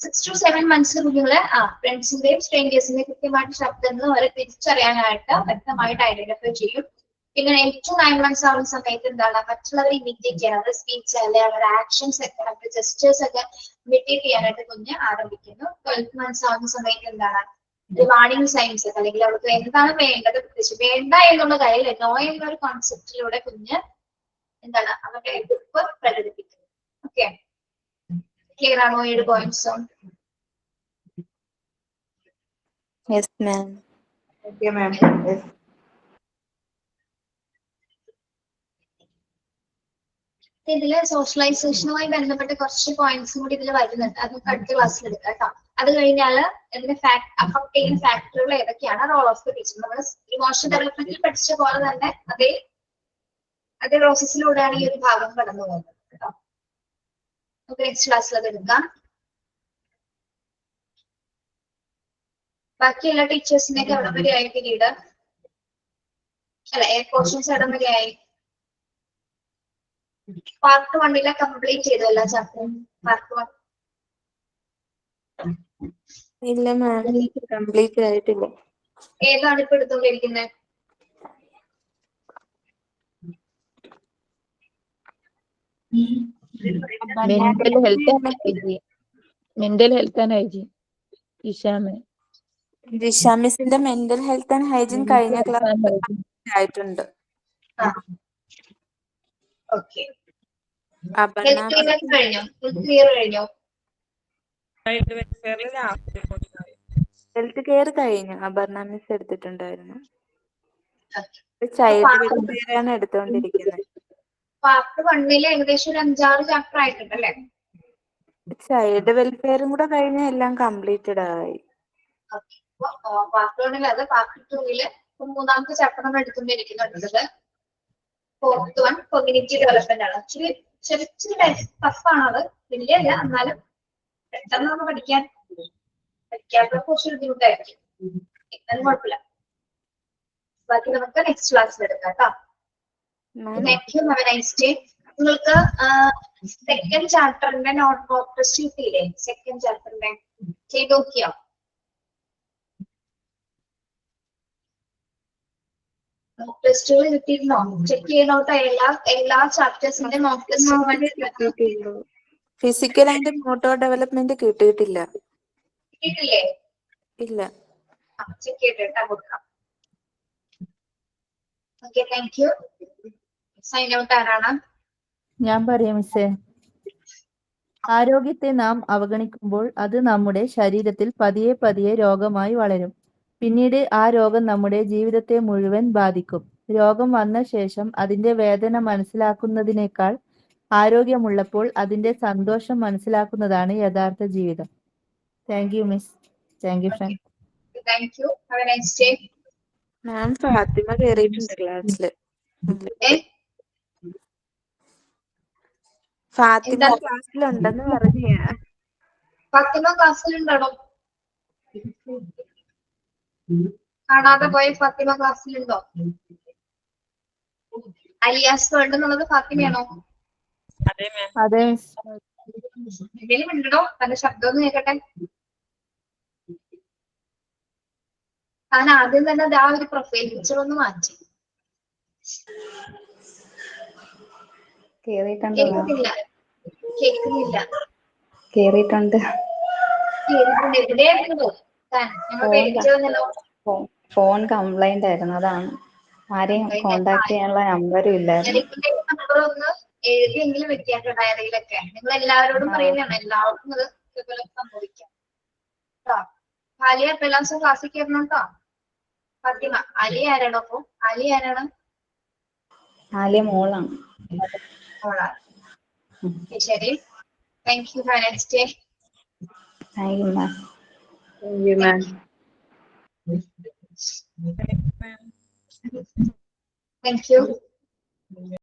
6 to 7 months കുഞ്ഞുങ്ങള് ഫ്രണ്ട്സിന്റെയും സ്ട്രേഞ്ചേഴ്സിന്റെയും കൃത്യമായിട്ട് ശബ്ദങ്ങൾ അവരെ തിരിച്ചറിയാനായിട്ട് വ്യക്തമായിട്ട് ഐഡന്റിഫൈ ചെയ്യും. പിന്നെ 8 to 9 months ആവുന്ന സമയത്ത് എന്താണ് മറ്റുള്ളവരെ ഇമിറ്റേറ്റ് ചെയ്യാൻ, അവരുടെ സ്പീച്ച് അല്ലെ അവരുടെ ആക്ഷൻസ് ഒക്കെ അവരുടെ ജസ്റ്റേഴ്സ് ഒക്കെ ഇമിറ്റേറ്റ് ചെയ്യാനായിട്ട് കുഞ്ഞ് ആരംഭിക്കുന്നു. 12 months ആവുന്ന സമയത്ത് എന്താണ് ഒരു വാർണിംഗ് സൈൻസ് ഒക്കെ അല്ലെങ്കിൽ അവർക്ക് എന്താണ് വേണ്ടത്, പ്രത്യേകിച്ച് വേണ്ട എന്നുള്ള കാര്യം നോ എന്നൊരു കോൺസെപ്റ്റിലൂടെ കുഞ്ഞ് എന്താണ് അവരുടെ എതിർപ്പ് പ്രകടിപ്പിക്കുന്നു. ഓക്കെ, ക്ലിയർ ആണോ 7 പോയിന്റ്സും?
Yes, ma'am.
Okay, ma'am. Yes.
ഇതില് സോഷ്യലൈസേഷനുമായി ബന്ധപ്പെട്ട കുറച്ച് പോയിന്റ്സും കൂടി ഇതിൽ വരുന്നുണ്ട്. അത് നമുക്ക് അടുത്ത ക്ലാസ്സിൽ എടുക്കാം കേട്ടോ. അത് കഴിഞ്ഞാൽ ഇതിന് അഫക്ട് ചെയ്യുന്ന ഫാക്ടറുകൾ ഏതൊക്കെയാണ്, റോൾ ഓഫ് ദ ടീച്ചർ. നമ്മൾ ഇമോഷൻ ഡെവലപ്മെന്റിൽ പഠിച്ച പോലെ തന്നെ അതേ പ്രോസസ്സിലൂടെയാണ് ഈ ഒരു ഭാഗം കടന്നു പോകുന്നത് കേട്ടോ. നമുക്ക് നെക്സ്റ്റ് ക്ലാസ്സിൽ അത് എടുക്കാം. ബാക്കി എല്ലാ ടീച്ചേഴ്സിനെയൊക്കെ എവിടെ വരെയായി പിന്നീട് അല്ല പോർഷൻസ് എവിടെ വരെയായി? പാർട്ട് 1 കംപ്ലീറ്റ് ചെയ്തു എല്ലാ ചാപ്റ്ററും. പാർട്ട് 1
ഇല്ല മാം, കംപ്ലീറ്റ് ആയിട്ടില്ല.
ഏതാണ് ഇപ്പൊ എടുത്തുകൊണ്ടിരിക്കുന്നത്?
Mental health and hygiene. Mental health and hygiene ഇഷാമേ.
ദിശ മിസ്സിന്റെ മെന്റൽ ഹെൽത്ത് ആൻഡ് ഹൈജീൻ കഴിഞ്ഞ ക്ലാസ് ആയിട്ടുണ്ട്.
ഓക്കെ,
അപർണ
കഴിഞ്ഞോ? ക്ലിയർ കഴിഞ്ഞോ?
ഹെൽത്ത് കെയർ കഴിഞ്ഞു. അപർണ മിസ് എടുത്തിട്ടുണ്ടായിരുന്നു. ചൈൽഡ് വെൽഫെയർ ആണ് എടുത്തുകൊണ്ടിരിക്കുന്നത്.
പാർട്ട് 1 ഏകദേശം ഒരു 5-6 ചാപ്റ്റർ ആയിട്ടുണ്ടല്ലേ?
ചൈൽഡ് വെൽഫെയറും കൂടെ കഴിഞ്ഞ എല്ലാം കംപ്ലീറ്റഡ് ആയി.
പാർട്ട് 1 അത് പാർട്ട് 2 മൂന്നാമത്തെ ചാപ്റ്റർ നമ്മൾ എടുത്തുകൊണ്ടിരിക്കുന്നുണ്ട്. ഫോർത്ത് 1 കമ്മ്യൂണിറ്റി ഡെവലപ്മെന്റ് ആണ്. ഇച്ചിരി ടഫാണ് അത്, വലിയല്ല, എന്നാലും പെട്ടെന്ന് നമ്മൾ പഠിക്കാത്ത കുറച്ച് ബുദ്ധിമുട്ടായിരിക്കും. എന്നാലും കുഴപ്പമില്ല. ബാക്കി നമുക്ക് നെക്സ്റ്റ് ക്ലാസ്സിൽ എടുക്കാം കേട്ടോ. Thank you, have a nice day. നിങ്ങൾക്ക് സെക്കൻഡ് ചാപ്റ്ററിന്റെ മോക്ക് ടെസ്റ്റ് കിട്ടിയില്ലേ? സെക്കൻഡ് ചാപ്റ്ററിന്റെ ചെയ്ത് നോക്കിയോ? മോക്ക് ടെസ്റ്റുകൾ കിട്ടിയിരുന്നോ? ചെക്ക് ചെയ്യണോട്ടോ. എല്ലാ ചാപ്റ്റേഴ്സിന്റെ mock test
physical and motor development കിട്ടിയിട്ടില്ല.
കിട്ടിയിട്ടില്ലേ?
ഇല്ല.
ചെക്ക് ചെയ്തിട്ടാ കൊടുക്കാം. Okay, thank you. Sign out ആരാണ്?
ഞാൻ പറയാം മിസ്സേ. ആരോഗ്യത്തെ നാം അവഗണിക്കുമ്പോൾ അത് നമ്മുടെ ശരീരത്തിൽ പതിയെ പതിയെ രോഗമായി വളരും. പിന്നീട് ആ രോഗം നമ്മുടെ ജീവിതത്തെ മുഴുവൻ ബാധിക്കും. രോഗം വന്ന ശേഷം അതിന്റെ വേദന മനസ്സിലാക്കുന്നതിനേക്കാൾ ആരോഗ്യമുള്ളപ്പോൾ അതിന്റെ സന്തോഷം മനസ്സിലാക്കുന്നതാണ് യഥാർത്ഥ ജീവിതം. Thank you miss. Thank you friend.
Thank you, have a nice day.
Ma'am Fathima കയറിയിട്ടുണ്ട് ക്ലാസ്സിൽ. ഫാത്തിമ ക്ലാസ്സിലുണ്ടെന്ന് പറഞ്ഞ.
ഫാത്തിമ ക്ലാസ്സിലുണ്ടോ? കാണാതെ പോയ ഫാത്തിമ ക്ലാസ്സിലുണ്ടോ? അലിയാസ് വേൾഡ് എന്നുള്ളത് ഫാത്തിമയാണോ?
അതെ മിസ്.
എന്തെങ്കിലും ഉണ്ടോ? തന്റെ ശബ്ദം ഒന്ന് കേൾക്കട്ടെ. താൻ ആദ്യം തന്നെ ആ ഒരു പ്രൊഫൈൽ പിക്ചർ ഒന്ന് മാറ്റി. കേൾക്കുന്നില്ല.
കേറിയിട്ടുണ്ട്.
എവിടെയായിരുന്നു താൻ? ഞങ്ങൾ പേടിച്ചു വന്നല്ലോ.
ഫോൺ കംപ്ലൈന്റ് ആയിരുന്നു, അതാണ്. ആരെയും കോണ്ടാക്ട് ചെയ്യാനുള്ള നമ്പറും ഇല്ലായിരുന്നു.
നമ്പർ ഒന്ന് എഴുതിയെങ്കിലും വെക്കാട്ടോ ഡയറിയിലൊക്കെ. നിങ്ങൾ എല്ലാവരോടും പറയുന്നതാണ്, എല്ലാവർക്കും അത് ഇതുപോലെ സംഭവിക്കാം കേട്ടോ. ആലിയ ഇപ്പൊ എല്ലാ ദിവസവും ക്ലാസ്സിൽ കയറണം കേട്ടോ. ഫാത്തിമ, അലി ആരാണോ? അപ്പൊ അലി ആരാണ്?
ആലിയ മോളാണ്.
ശരി, thank you, have a nice day.
Thank you ma'am.
Thank you, ma'am.
Thank you.